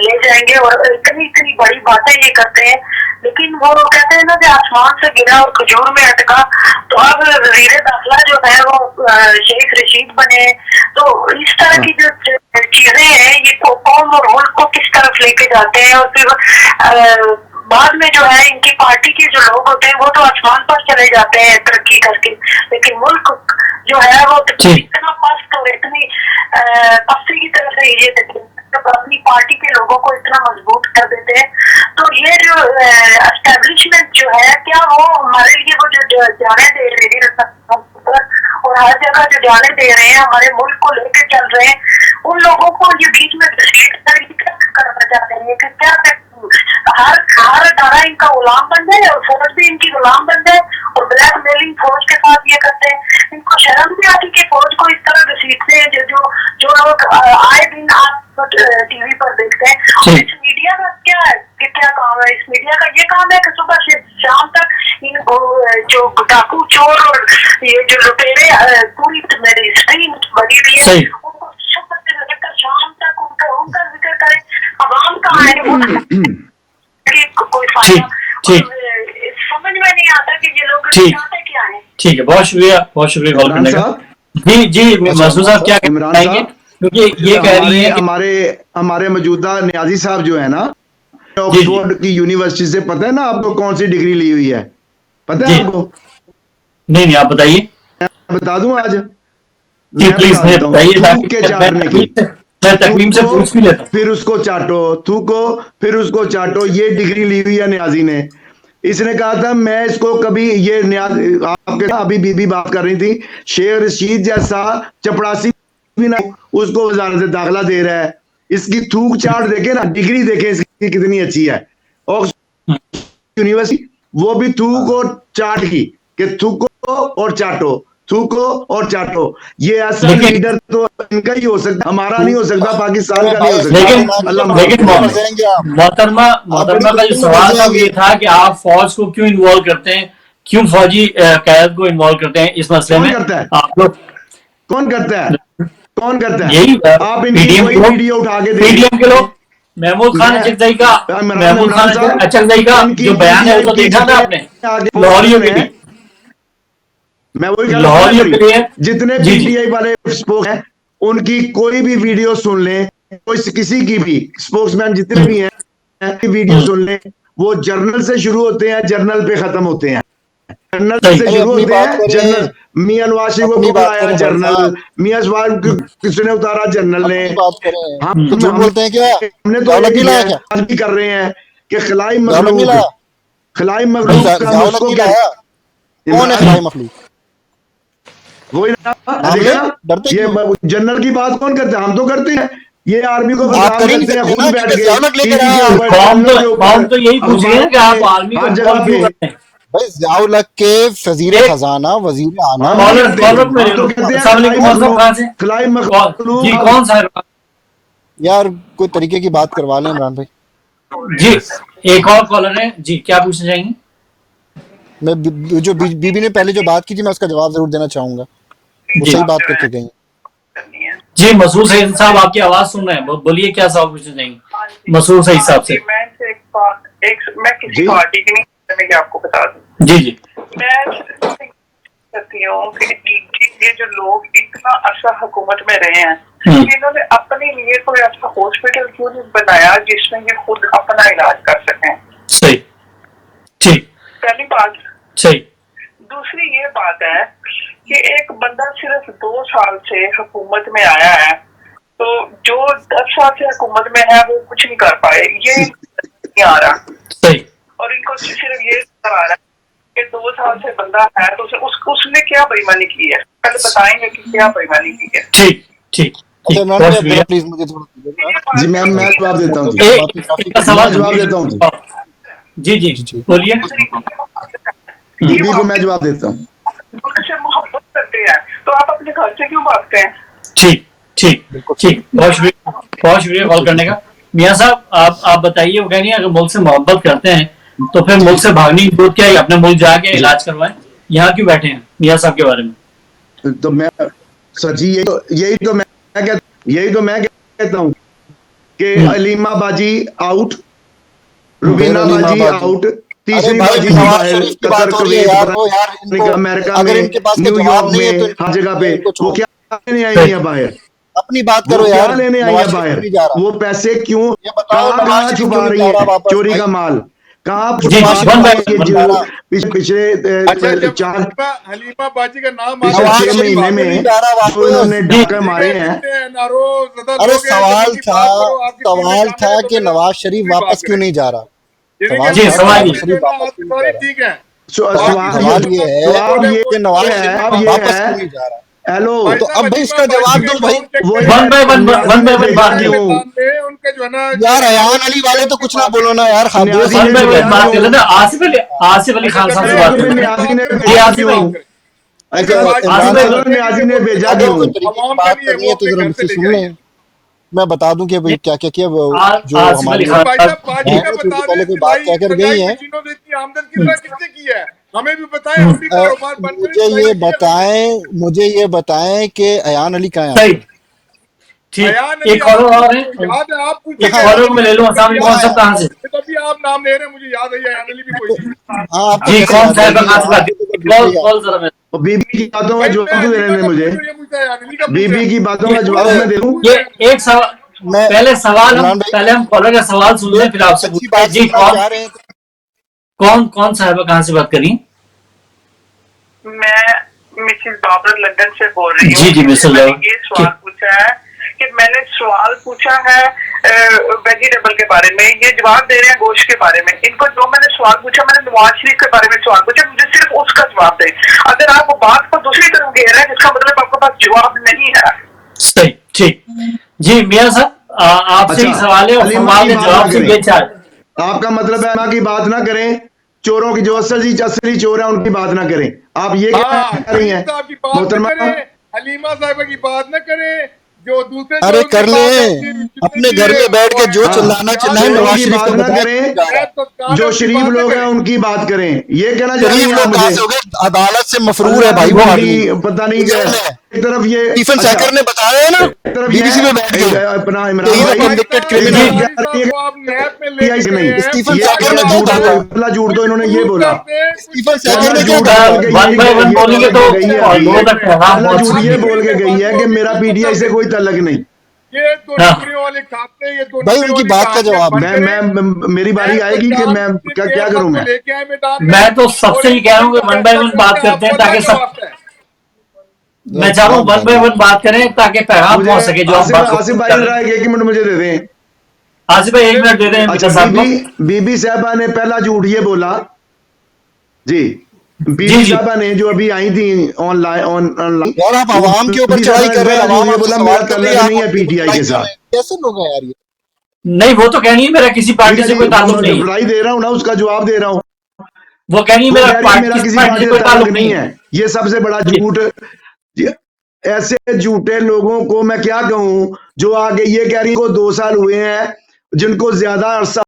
ले जाएंगे और इतनी इतनी बड़ी बातें ये करते हैं, लेकिन वो कहते हैं ना कि आसमान से गिरा और खजूर में अटका। तो अब वजीर दाखिला जो है वो शेख रशीद बने, तो इस तरह की जो चीजें हैं ये कौम और मुल्क को किस तरफ लेके जाते हैं। और फिर बाद में जो है इनकी पार्टी के जो लोग होते हैं वो तो आसमान पर चले जाते हैं तरक्की करके, लेकिन मुल्क जो है वो इतना पस्त और इतनी पस्ती की तरफ से ये अपनी पार्टी के लोगों को इतना मजबूत कर देते हैं। तो ये जो एस्टेब्लिशमेंट जो है, क्या वो हमारे लिए वो जो जाने दे रही है और हर जगह जो जाने दे रहे हैं, हमारे मुल्क को लेकर चल रहे हैं, उन लोगों को ये बीच में करना चाहते हैं कि क्या हर अदारा इनका गुलाम बन जाए और फौज भी इनकी गुलाम बन जाए और ब्लैक मेलिंग फौज के साथ ये करते हैं। इनको शर्म नहीं आती कि फौज को इस तरह घसीटते हैं जो लोग आए दिन आप टीवी पर देखते हैं। इस मीडिया का क्या है कि क्या काम है? इस मीडिया का ये काम है कि सुबह से शाम तक इन जो डाकू चोर और ये जो लुटेरे पूरी मेरी स्क्रीन बनी हुई है उनको सुबह से लेकर शाम तक उनका जिक्र करें। आवाम का है कोई फायदा समझ में नहीं आता कि ये लोग चाहते क्या है। ठीक है, बहुत शुक्रिया कॉल करने का। जी जी मसूद साहब क्या कहेंगे? क्योंकि ये कह रही है हमारे मौजूदा न्याजी साहब जो है ना, ऑक्सफोर्ड की यूनिवर्सिटी से, पता है ना आपको कौन सी डिग्री ली हुई है? पता है आपको? नहीं आप बताइए। बता दूं आज? प्लीज बताइए के चाटने की, तकलीम से पूछ भी लेता, फिर उसको चाटो, थूको फिर उसको चाटो। ये डिग्री ली हुई है न्याजी ने। इसने कहा था मैं इसको कभी, ये न्याज आपके अभी बीबी बात कर रही थी, शेख रशीद जैसा चपड़ासी भी ना उसको वजारत दाखिला दे रहा है। इसकी थूक चाट देखे ना, डिग्री देखे इसकी कितनी अच्छी है। ऑक्सफोर्ड यूनिवर्सिटी वो भी थूक और चाट की, कि थूको और चाटो, थूको और चाटो। ये ऐसा लीडर तो इनका ही हो सकता, हमारा नहीं हो सकता, पाकिस्तान का नहीं हो सकता। लेकिन मोहतरमा का जो सवाल था ये था कि आप फौज को क्यों इन्वॉल्व करते हैं, क्यों फौजी क़यादत को इन्वॉल्व करते हैं इस मसले में? आप लोग कौन करता है? यही आप इनकी वीडियो उठा के पीडीएम के लोग, महमूद खान अचकजई का जो बयान है वो तो देखा था आपने लाहौरियों के लिए। मैं वही कह रहा हूं, जितने पीटीआई वाले स्पोक हैं उनकी कोई भी वीडियो सुन लें, कोई किसी की भी स्पोक्समैन जितने भी हैं वीडियो सुन लें, वो जर्नल से शुरू होते हैं, जर्नल पे खत्म होते हैं। जर्नल से शुरू होते हैं, जर्नल मियां नवाज शरीफ को बुलाया जर्नल, मियां नवाज किसने उतारा जर्नल ने। हम बोलते हैं क्या, हमने तो आज भी कर रहे हैं कि खिलाई मखलूक का उसको क्या कौन है खिलाई मखलूक? वही ना, ये जनरल की बात कौन करता है? हम तो करते हैं। ये आर्मी को आप बदनाम कर ही नहीं करते हैं, सकते खुद ना, बैठ क्योंकि के ज़ियाउल लेकर टीवी आए के आप। ऊपर, कौम चैनलों के तो ऊपर, कौम तो यही पूछ रही है कि आप आर्मी को हर जगह कॉल क्यों पे करते हैं। भाई ज़ियाउल हक के वजीर एक- खजाना, वजीर आना, हम नहीं कॉलर करते। कॉलर को ले हम लो। तो कहते हैं अस्सलाम वालेकुम खलाई मौसम मखलूक, कहाँ से? खलाई जी मखलूक। कौन सा है? यार कोई तरीके की बात करवा लें इमरान भाई। जी एक और कॉलर है जी, क्या पूछना चाहेंगे? मैं जो बीबी ने पहले जो बात की थी मैं उसका जवाब जरूर देना चाहूंगा, वो जी सही बात करके गई। जी मसूद सईद साहब आपकी आवाज सुन रहे हैं, बोलिए क्या सवाल पूछना चाहेंगे मसूद सईद साहब से? मैं किसी जी। पार्टी की नहीं, मैं आपको बता दूं। जी जी मैं करती हूँ कि ये जो लोग इतना अच्छा हुकूमत में रहे हैं, इन्होंने अपने लिए कोई ऐसा हॉस्पिटल क्यों नहीं बनाया जिसमें ये खुद अपना इलाज कर सकें? सही, ठीक, पहली बात। सही। दूसरी ये बात है कि एक बंदा सिर्फ 2 साल से हुकूमत में आया है, तो जो 10 साल से हुकूमत में है वो कुछ नहीं कर पाए, ये नहीं आ रहा। सही। और इनको सिर्फ ये नजर आ रहा है कि 2 साल से बंदा है तो उसने क्या बेईमानी की है, पहले बताएंगे कि क्या बेईमानी की है। ठीक ठीक अच्छा ठीक, इमरान बहुत भाई शुक्रिया। प्लीज मुझे थोड़ा दीजिएगा। जी मैं जवाब देता हूँ जी। एक सवाल मैं जवाब देता हूँ जी। जी जी बोलिए। बीबी को मैं जवाब देता हूँ। उनसे मोहब्बत करते हैं तो आप अपने घर से क्यों भागते हैं? ठीक ठीक ठीक, बहुत शुक्रिया कॉल करने का। मियाँ साहब आप बताइए, वो कह रही है अगर मुल्क से मोहब्बत करते हैं तो फिर मुल्क से भागने की जरूरत क्या है, अपने मुल्क जाके इलाज करवाएं, यहाँ क्यों बैठे हैं? मियाँ साहब के बारे में तो मैं सची यही तो मैं कहता हूँ कि अलीमा बाजी आउट, रुबीना बाजी आउट, तीसरी बाजी नवाज बाहर, शरीफ की कतर, बात हो रही है कुवैत, यार, वो यार इनको अमेरिका अगर में, इनके पास कोई न्यूयॉर्क जवाब नहीं है में, तो हर जगह पे इनको वो छोड़ो। क्या लेने आई हैं बाहर? अपनी बात वो करो क्या यार, लेने आई नवाज है शरीफ बाहर? नहीं जा रहा। वो पैसे क्यों, ये बताओ नवाज कहाँ शरीफ छुपा क्यों नहीं रही जा रहा है वापस चोरी भाई? का माल? कहाँ जी, छुपा जी, रही है बन ये रहा जो पिछले अच्छा, जब चार हलीमा बाजी का नाम पिछले नवाज 6 शरीफ महीने क्यों नहीं में जा रहा जो वापस? इन्होंने जी, डाके मारे हैं। अरे सवाल था कि नवाज शरीफ वापस क्यों नहीं जा रहा? सवाल जी, था कि सवाल नवाज ये। शरीफ वापस क्यों नहीं जा रहा? ठीक है। सवाल ये है कि नवाज शरीफ वापस क्यों नहीं जा रहा? हेलो, तो अब भाई इसका जवाब दो भाई। वन बाय वन बात न्याजी करो। उनके जो है ना यार अयान अली वाले तो कुछ ना बोलो ना यार, खाब दो न्याजी वन बाय वन बात कर ने लेते हैं। आसिफ अली खान साहब से बात भेजा करें। न्याजी ने जी, भेजा आसिफ क्यों? भाई। अच्छा, इमरान अगर न्याजी ने भेजा अगर क्यों? कोई तरीके की बात करनी है तो जरा मुझसे सुन लें, मैं बता दूं कि भाई क्या क्या किया वो जो आसिफ हमारी अली खान भाई साहब पार्टी हैं, का तो बता पहले दें, कोई बात कहकर गई हैं। मशीनों से इतनी आमदन किसने की है, हमें भी बताएं, हम भी कारोबार बंद करें। मुझे ये बताएं कि अयान अली कहाँ है सही, आपके? ठीक। अयान एक कॉलर और है, याद है आप एक कॉलर को मैं ले लूँ। अस्सलाम वालेकुम, कौन सा कहाँ से? तभी आप नाम ले रहे हैं, मुझे याद है अयान अली भी कोई थी। हाँ आपको जी कैसे कौन याद सा है? रहेगी? कहाँ से बात? आपको तो बिल्कुल कॉल याद। कॉल जरा मैं और बीबी की बातों का भाई जवाब मैं तो दे हलीमा रहे का मुझे। पूछ रही हूँ, मुझे अयान अली का पूछ बीबी रहे की हैं। बातों का जवाब मैं दे दूं। ये एक सवाल, मैं पहले इमरान भाई पहले हम कॉलर का सवाल सुन लें फिर आपसे अच्छी पूछते हैं। बात जी सुनना चाह रहे हैं तो कौन साहब कहाँ से बात करी? मैं मिसेस बाबर लंदन से बोल रही हूँ। जी, जी, मिसेस बाबर। मैंने ये सवाल पूछा है कि मैंने सवाल पूछा है वेजिटेबल के बारे में, ये जवाब दे रहे हैं गोश्त के बारे में। इनको जो मैंने सवाल पूछा, मैंने नवाज शरीफ के बारे में सवाल पूछा, मुझे सिर्फ उसका जवाब दे। अगर आप बात को दूसरी तरफ घेर रहे हैं जिसका मतलब आपके पास जवाब नहीं है। सही, ठीक। जी मियाँ साहब आपसे ही सवाल है और हलीमा सवाल की के बात जवाब ना से करें। ये चार। आपका मतलब है ना की बात ना करें, चोरों की जो असली चोर है उनकी बात ना करें। आप ये कह रही हैं साहब की बात न मोहतरमा? करें, हलीमा साहिबा की बात न करें, जो दूसरे अरे चोरों कर की ले बात है, जितने अपने भी घर में बैठ के जो हाँ, चिल्लाना चिल्लाए, चोरों नवाज की शरीफ बात को ना बताया करें, जा रहा है। जो शरीफ लोग हैं उनकी बात करें। ये कहना चाह रही शरीफ हैं लोग आप कहाँ मुझे? से हो गए? अदालत से मफरूर है भाई वो अल्लाह आदमी। की पता नहीं जेल क्या में है। एक तरफ ये स्टीफन सैकर ने बताया है ना एक तरफ बीबीसी में बैठ के अपना कि इमरान ही इज अ भाई कन्विक्टेड एक क्रिमिनल। तरफ कह रही है को आप नैप में कि लेके ऐसे गए नहीं। हैं। स्टीफन ये सैकर ने पहला क्या झूठ कहा था? पहला झूठ तो इन्होंने ये बोला। स्टीफन सैकर पहला ने क्या झूठ कहा बोल था? के वन बाय वन बोलेंगे तो गई है अभी। दो तक पैगाम पहला पहुंच झूठ ये सकते हैं। बोल के गई है कि मेरा पीटीआई से कोई तल्लक नहीं। ये दो हाँ। नौकरियों वाले खाते, ये दो भाई नौकरियों उनकी वाली बात का कहानियां जवाब बंद मैं मेरी बारी करें। आएगी कि मैं क्या करूं मैं? लेके आए मैदान में। मैं तो सबसे ही कह रहा हूँ कि वन बाय वन बात करते हैं ताकि सब, मैं चाह रहा हूँ वन बाय वन बात करें ताकि पैगाम पहुंच सके जो हम बात आसिफ भाई जरा 1 मिनट मुझे दे दें। आसिफ भाई 1 मिनट दे दें। अच्छा, साहब को। बीबी साहबा ने पहला झूठ ये बोला जी। बीबी जी। साहबा ने जो अभी आई थी ऑनलाइन यार आप आवाम के ऊपर चढ़ाई कर रहे हैं, ये आवाम आपसे बोला सवाल मेरा कर रही तल्लक है, नहीं आप है पीटीआई के साथ। कैसे लोग हैं यार ये? नहीं, वो तो कह रही है मेरा किसी पार्टी से कोई ताल्लुक नहीं है। रिप्लाई दे रहा हूँ ना, उसका जवाब दे रहा हूँ। वो कह रही है वो कह मेरा रही है मेरा किसी पार्टी से से कोई ताल्लुक नहीं है। ये सबसे बड़ा झूठ। ऐसे झूठे लोगों को मैं क्या कहूँ, जो आगे ये कह रही है को 2 साल हुए हैं, जिनको ज्यादा अरसा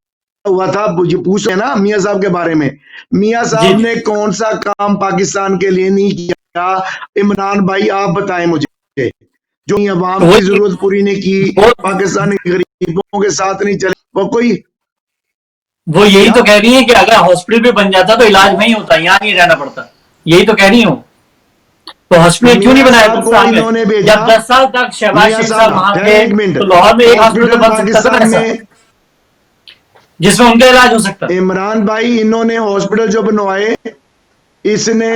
हुआ था। पूछ रहे ना मियां साहब के बारे में, मियां साहब जी। ने कौन सा काम पाकिस्तान के लिए नहीं किया? इमरान भाई आप बताएं मुझे, जो अवाम की जरूरत पूरी नहीं की, पाकिस्तानी गरीबों के साथ नहीं चले, वो कोई वो यही तो कह रही है कि अगर हॉस्पिटल भी बन जाता तो इलाज वहीं होता, यहाँ नहीं रहना पड़ता। यही तो कह रही हूँ। तो हॉस्पिटल क्यों नहीं बनाया 10 साल इन्होंने में? भेजा। जब 10 साल तक शहबाज मियां शरीफ साहब, साहब वहां एक थे मिनट। तो लाहौर में एक हॉस्पिटल बन सकता था पाकिस्तान ऐसा, में जिसमें उनका इलाज हो सकता। इमरान भाई इन्होंने हॉस्पिटल जो बनवाए, इसने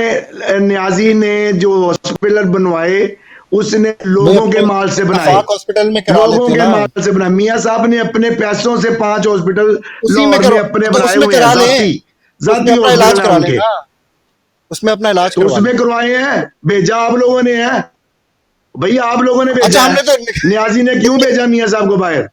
न्याजी ने जो हॉस्पिटल बनवाए उसने लोगों के माल से बनाए, आफाक हॉस्पिटल में करा लोगों लेते के ना। माल से बनाए। मियां साहब ने अपने पैसों से 5 हॉस्पिटल उसी में लाहौर में करो, अपने तो बनाए उसमें हुए करा हैं, ले, जाती उसमें अपना इलाज हॉस्पिटल है करा उनके, लेना, उसमें अपना इलाज तो करवा उसमें ले। करवाए हैं। भेजा आप लोगों ने है भैया, आप लोगों ने अच्छा, भेजा हमने है। तो न्याजी ने क्यों भेजा मियां साहब को बाहर?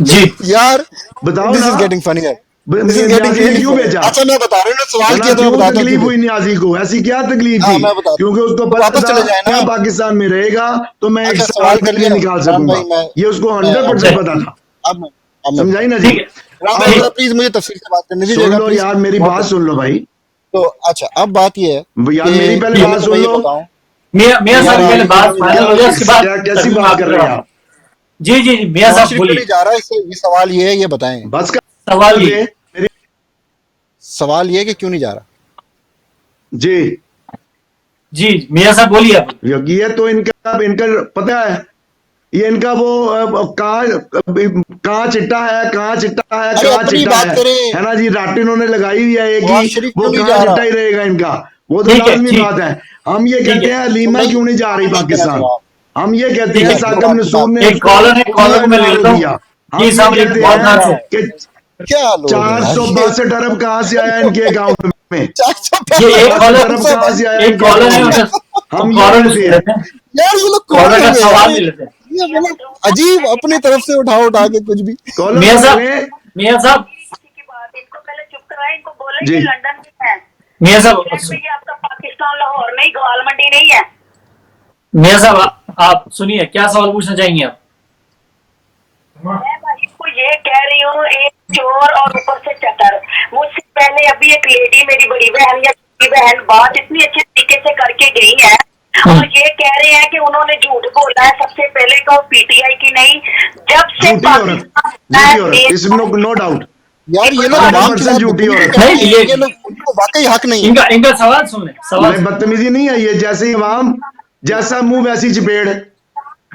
जी यार बताओ दिस ना, इज गेटिंग फनी है, दिस इज गेटिंग न्याजी ने रियली क्यों फनी। भेजा? अच्छा मैं बता रहा हूँ, सवाल किया तो मैं क्यों बताता हूँ तकलीफ क्यों हुई न्याजी को? ऐसी क्या तकलीफ हाँ, थी? मैं बताता हूँ। क्योंकि उसको तो पता वापस था चले जाए ना। क्या पाकिस्तान में रहेगा तो मैं अच्छा, एक सवाल साल कर में लिया निकाल राम सकूंगा, भाई, ये उसको मैं 100% पता था। अब मैं समझाई ना जी? ठीक है। राम भाई प्लीज मुझे तफसील से बात करने सुन दीजिएगा लो प्लीज। यार, मेरी बात सुन लो भाई। तो अच्छा अब बात ये है यार कि मेरी पहले बात तो सुन मैं ये लो। बताऊं, मियां साहब यार, पहले बात फाइनल हो जाए, उसके बाद कैसी तकरीर बात आप कर रहे हैं आप? जी जी जी, मियां नवाज साहब शरीफ क्यों बोलिए। नहीं जा रहा है, इससे ये सवाल ये है, ये बताएं। बस का सवाल ये मेरी सवाल ये है कि क्यों नहीं जा रहा? जी जी मियां साहब बोलिए आप। ये तो इनका इनका पता है, ये इनका वो कहाँ चिट्टा है, कहाँ चिट्टा है, अरे कहाँ अपनी चिट्टा बात करें। है ना जी? राट इन्होंने लगाई हुई है एक नवाज ही, शरीफ वो क्यों नहीं कहाँ जा चिट्टा रहा? ही रहेगा इनका, वो तो ठीक है, लाजमी ठीक। बात है। हम ये ठीक कहते है। हैं हलीमा तो क्यों नहीं जा रही मैं देना पाकिस्तान, जवाब। हम ये कहते ठीक हैं है, साकब नसूर ने एक कॉलर है, कॉलर को मैं ले लेता हूँ। दिया। हम जी ये साहब, कहते बहुत ध्यान हैं से। कि क्या लोग हैं यार, 462 अरब कहाँ से आया इनके अकाउंट में? ये एक 462 कॉलर अरब कहाँ से आया एक इनके कॉलर है, अकाउंट में? उनका हम कॉलर ये को कहते सुन हैं लेते हैं। यार ये लोग कौन कॉलर का है सवाल यार? ले लेते हैं। ये मतलब अजीब, अपनी तरफ से उठा के कुछ भी। कॉलर मियां कर साहब, रहे हैं। मियां साहब, की बात, इनको पहले चुप कराएं, इनको बोले जी। कि लंदन में है, मियां साहब, ये आपका पाकिस्तान लाहौर नहीं, ग्वाल मंडी नहीं है। मियां साहब आप सुनिए, क्या सवाल पूछना चाहेंगे आप? मैं भाई को ये कह रही हूँ, एक चोर और ऊपर से चटर। मुझसे पहले अभी एक लेडी, मेरी बड़ी बहन या छोटी बहन, बात इतनी अच्छे तरीके से करके गई है और ये कह रहे हैं कि उन्होंने झूठ बोला है। सबसे पहले तो पीटीआई की नहीं, जब से झूठी औरत, इसमें नो डाउट। यार ये लोग 100% आवाम के साथ झूठी बदतमीजी औरत। करते नहीं, हैं, ये- ये लोग, उनको वाकई हक नहीं है। इनका सवाल सुन ले, सवाल नहीं, बदतमीजी नहीं है ये। जैसे इमाम, जैसा मुंह वैसी चपेड़,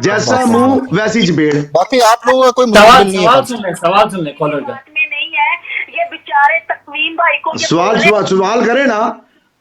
जैसा मुंह वैसी चपेड़। बाकी आप लोगों का कोई सवाल मुश्किल नहीं सवाल है। सुन ले कॉलर का। बात में नहीं है। ये बेचारे तकवीम भाई को ये सवाल बोलने सवाल करे ना,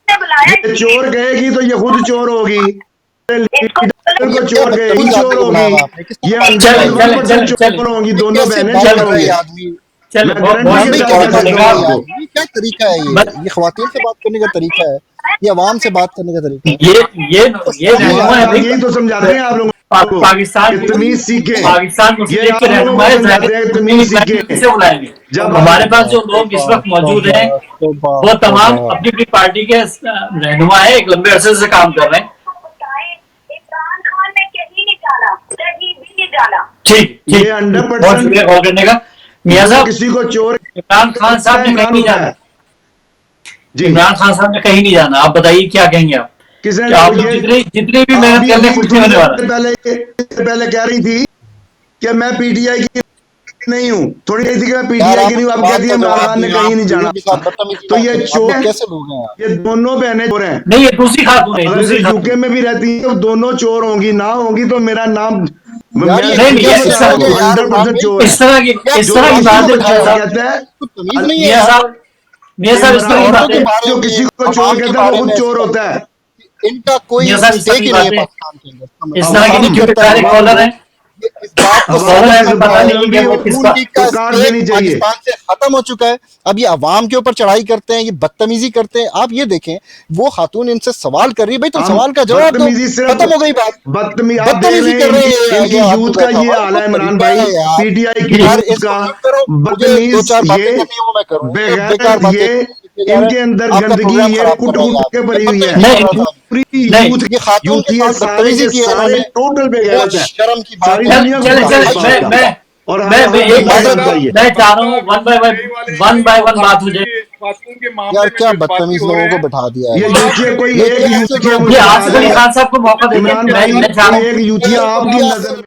बुलाया, ये चोर कहेगी तो ये खुद चोर होगी, इसको लीडर को क्या चोर कहेगी बदतमीज चोर आदमी को होगी, बुलाया आपने? किसको ये बुलाया? 100% चले। चोर होंगी, दोनों कैसे बहनें बात चोर कर रहा है होंगी। ये आदमी? चलो, मैं बहुत गारंटी बहुत के भाई साथ कैसे बता बात कर दूंगा रहा है आपको। यार? ये क्या तरीका है? ये खवातीन से बात करने का तरीका है, ये अवाम से बात करने का तरीका है? ये रहनुमा है भाई। यही तो समझाते हैं आप लोगों को पाकिस्तान कि तमीज सीखें। पाकिस्तान को ये देख के आप लोगों रहनुमा को है, समझाते हैं तमीज सीखें। किसे बुलाएंगे? जब हमारे पास जो लोग इस वक्त मौजूद हैं वो तमाम अपनी अपनी पार्टी के रहनुमा है, एक लंबे अरसे से काम कर रहे हैं। बताएं, इमरान खान ने कहीं नहीं जाना, कहीं भी नहीं जाना। ठीक ये ठीक, 100% बहुत शुक्रिया कॉल करने का। मियां साहब, किसी को चोर इमरान खान साहब ने कहीं नहीं जाना। जी, इमरान खान साहब ने कहीं नहीं जाना। आप बताइए क्या कहेंगे आप? किसने कि आप लोग ये जितनी भी मेहनत कर ले, कुछ नहीं होने वाला। पहले कह रही थी कि मैं पीटीआई की नहीं हूँ, थोड़ी देर थी कि मैं यार पीटीआई आप की नहीं हूँ, अब बात कहती है का इमरान जवाब खान ने दें, कहीं आप नहीं जाना। लोगों के साथ बदतमीजी तो ना ये करें। आप चोर लोग कैसे लोग हैं यार? ये दोनों बहनें चोर हैं। नहीं, ये दूसरी खातून है, अगर दूसरी ये खातून। यूके में भी रहती है तो दोनों चोर होंगी, ना होंगी तो मेरा नाम यार ये नहीं, कैसे इस तरह लोग हैं यार? 100% चोर इस तरह की क्या इस जो तरह की किसी को बातें बताया? कहता है कुछ तमीज नहीं है मियां यार। साहब, मियां साहब, इस तरह की औरतों के बातें, बारे जो में, किसी को अवाम चोर के कहता है बारे वो में खुद चोर होता है। इनका कोई मियां साहब, इस तरह टेक की ही नहीं है बातें, पाकिस्तान के अंदर। इस तरह के हम क्योंकि करता है प्यारे कॉलर हैं, इस बात को आवाम को पता नहीं कि वो किसका लीग का पुकार स्टेज देनी चाहिए। पाकिस्तान से खत्म हो चुका है। अब ये अवाम के ऊपर चढ़ाई करते हैं, ये बदतमीजी करते हैं। आप ये देखें, वो खातून इनसे सवाल कर रही है, भाई तुम हम सवाल का जवाब दो, बदतमीजी सिर्फ खत्म हो गई बात। बदतमीजी आप देख बदतमीजी लें, कर रहे हैं इनकी ये यूथ का आदमी ये बैठा हाल है हुआ। इमरान तरीका भाई, है यार। पीटीआई की यार यूथ इसको का मत करो, मुझे बदतमीज, दो चार बातें ये करनी है वो मैं करूं, बेकार बेकार बातें ये इनके अंदर आपका गंदगी प्रोग्राम ये खराब कुट कर रहा है कुट यार। के भरी हुई है। नहीं, पूरी नहीं, यूथ ये खातून यूथ के ये साथ सारे बदतमीजी के की है सारे इन्होंने। टोटल बेगैरत बहुत है। शर्म की बात सारी है। दुनिया को चले पता है इस चले बात का। और मैं हमें एक हमें बात चाहिए। मैं चाह रहा हूँ वन बाय खातून वन बात हो जाए। के मामले यार में क्या जज्बाती बदतमीज हो लोगों रहे को हैं। बैठा दिया ये है। यूथिया कोई ये एक कैसे यूथिया लोग मुझे ये बता आसिफ अली दें खान साहब को मौका देते हैं। इमरान भाई, मैं चाह रहा कोई हूँ एक यूथिया आपकी नजर में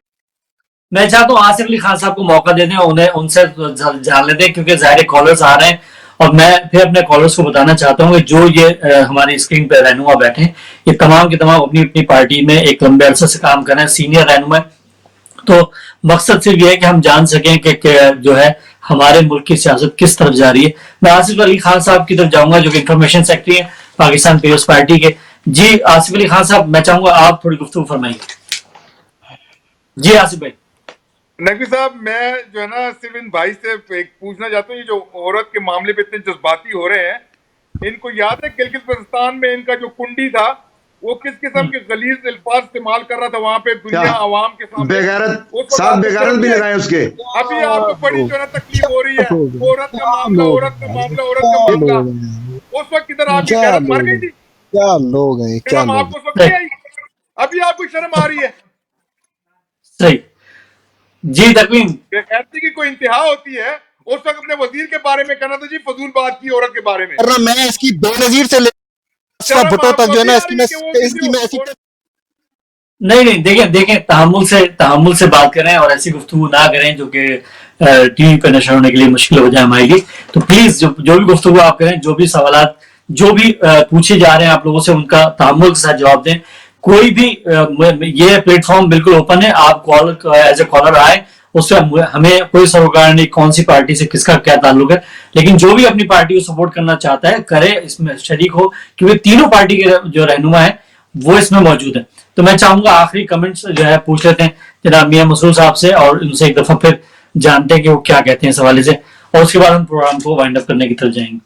मैं चाहता हूँ आसिफ अली खान साहब को मौका दे दें, उन्हें उनसे जान लेते हैं, क्योंकि ज़ाहिर कॉलर्स आ रहे हैं। और मैं फिर अपने कॉलर्स को बताना चाहता हूँ कि जो ये हमारी स्क्रीन पर रहनुमा बैठे हैं, ये तमाम के तमाम अपनी अपनी पार्टी में एक लंबे अरसे से काम कर रहे हैं, सीनियर रहनुमा। तो मकसद सिर्फ ये है कि हम जान सकें कि जो है हमारे मुल्क की सियासत किस तरफ जा रही है। मैं आसिफ अली खान साहब की तरफ जाऊंगा, जो कि इंफॉर्मेशन सेक्रेटरी है पाकिस्तान पीपल्स पार्टी के। जी आसिफ अली खान साहब, मैं चाहूंगा आप थोड़ी गुफ्तगू फरमाइए। जी आसिफ भाई। नकवी साहब, मैं जो है ना सिर्फ इन भाई से एक पूछना चाहता हूँ, ये जो औरत के मामले पे इतने जज्बाती हो रहे हैं, इनको याद है गिलगित बल्तिस्तान में इनका जो कुंडी था वो किस किस्म के गलीज अल्फाज इस्तेमाल कर रहा था वहां पे दुनिया आवाम के सामने। बेगारत उस वक्त साथ आपको बेगारत शर्म भी नहीं आई? लगाए उसके। अभी आपको बड़ी जो है ना तकलीफ हो रही है, औरत का मामला, औरत का मामला, औरत का मामला। उस वक्त किधर आपकी क्या गैरत मर लोग गई हैं, थी? क्या लोग हैं, क्या शर्म लोग आपको उस वक्त नहीं आई? अभी आपको शर्म आ रही है? सही। जी तकवीन। बेगैरती की कोई इंतहा होती है? उस वक्त अपने वजीर के बारे में कहना था जी फजूल बात की औरत के बारे में। करना। मैं इसकी बेनजीर से लेकर शर्म भुट्टो तक आपको जो है ना, नहीं आ इसकी रही मैं कि वो इसकी मैं ऐसी किसी नहीं देखें तहम्मुल से बात करें और ऐसी गुफ्तगू ना करें जो कि टीवी पे नशर होने के लिए मुश्किल हो जाए हमारे लिए। तो प्लीज जो भी गुफ्तगू आप करें, जो भी सवालात जो भी पूछे जा रहे हैं आप लोगों से, उनका तहम्मुल के साथ जवाब दें। कोई भी ये प्लेटफॉर्म बिल्कुल ओपन है, आप कॉल एज ए कॉलर आए, उससे हमें कोई सरोकार नहीं कौन सी पार्टी से किसका क्या ताल्लुक है, लेकिन जो भी अपनी पार्टी को सपोर्ट करना चाहता है करे, इसमें शरीक हो, क्योंकि तीनों पार्टी के जो रहनुमा है वो इसमें मौजूद है। तो मैं चाहूंगा आखिरी कमेंट्स जो है पूछ लेते हैं जनाब मियां मसरूर साहब से, और उनसे एक दफा फिर जानते हैं कि वो क्या कहते हैं इस हवाले से, और उसके बाद हम प्रोग्राम को वाइंड अप करने की तरफ जाएंगे।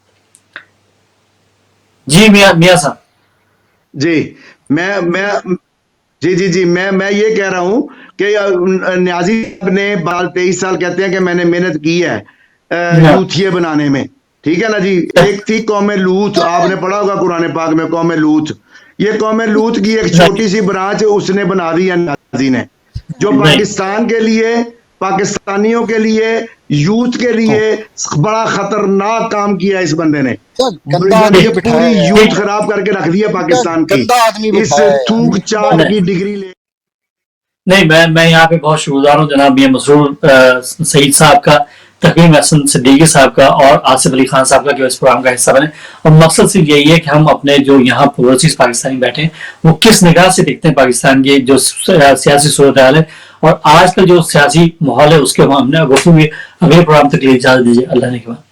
जी मियां साहब। जी मैं ये कह रहा हूं कि न्याजी ने 23 साल कहते हैं कि मैंने मेहनत की है यूथिये बनाने में, ठीक है ना जी। एक थी कौम लूत, आपने पढ़ा होगा कुरान पाक में, कौम लूत। ये कौम लूत की एक छोटी सी ब्रांच उसने बना दी है न्याजी ने, जो पाकिस्तान के लिए, पाकिस्तानियों के लिए, यूथ के लिए बड़ा खतरनाक काम किया इस बंदे ने। पूरी यूथ खराब करके रख दिया पाकिस्तान की, इस थूक चाट की डिग्री ले। नहीं, मैं यहाँ पे बहुत शुक्रगुजार हूँ जनाब मियां मसरूर सईद साहब का, तकवीम हसन सिद्दीकी साहब का और आसिफ अली खान साहब का, जो इस प्रोग्राम का हिस्सा बने। और मकसद सिर्फ यही है कि हम अपने जो यहाँ ओवरसीज पाकिस्तानी बैठे हैं वो किस निगाह से देखते हैं पाकिस्तान की जो सियासी सूरत हाल है और आज का जो सियासी माहौल है, उसके हमने अगले प्रोग्राम तक ले इजाजत दीजिए। अल्लाह ने के बाद।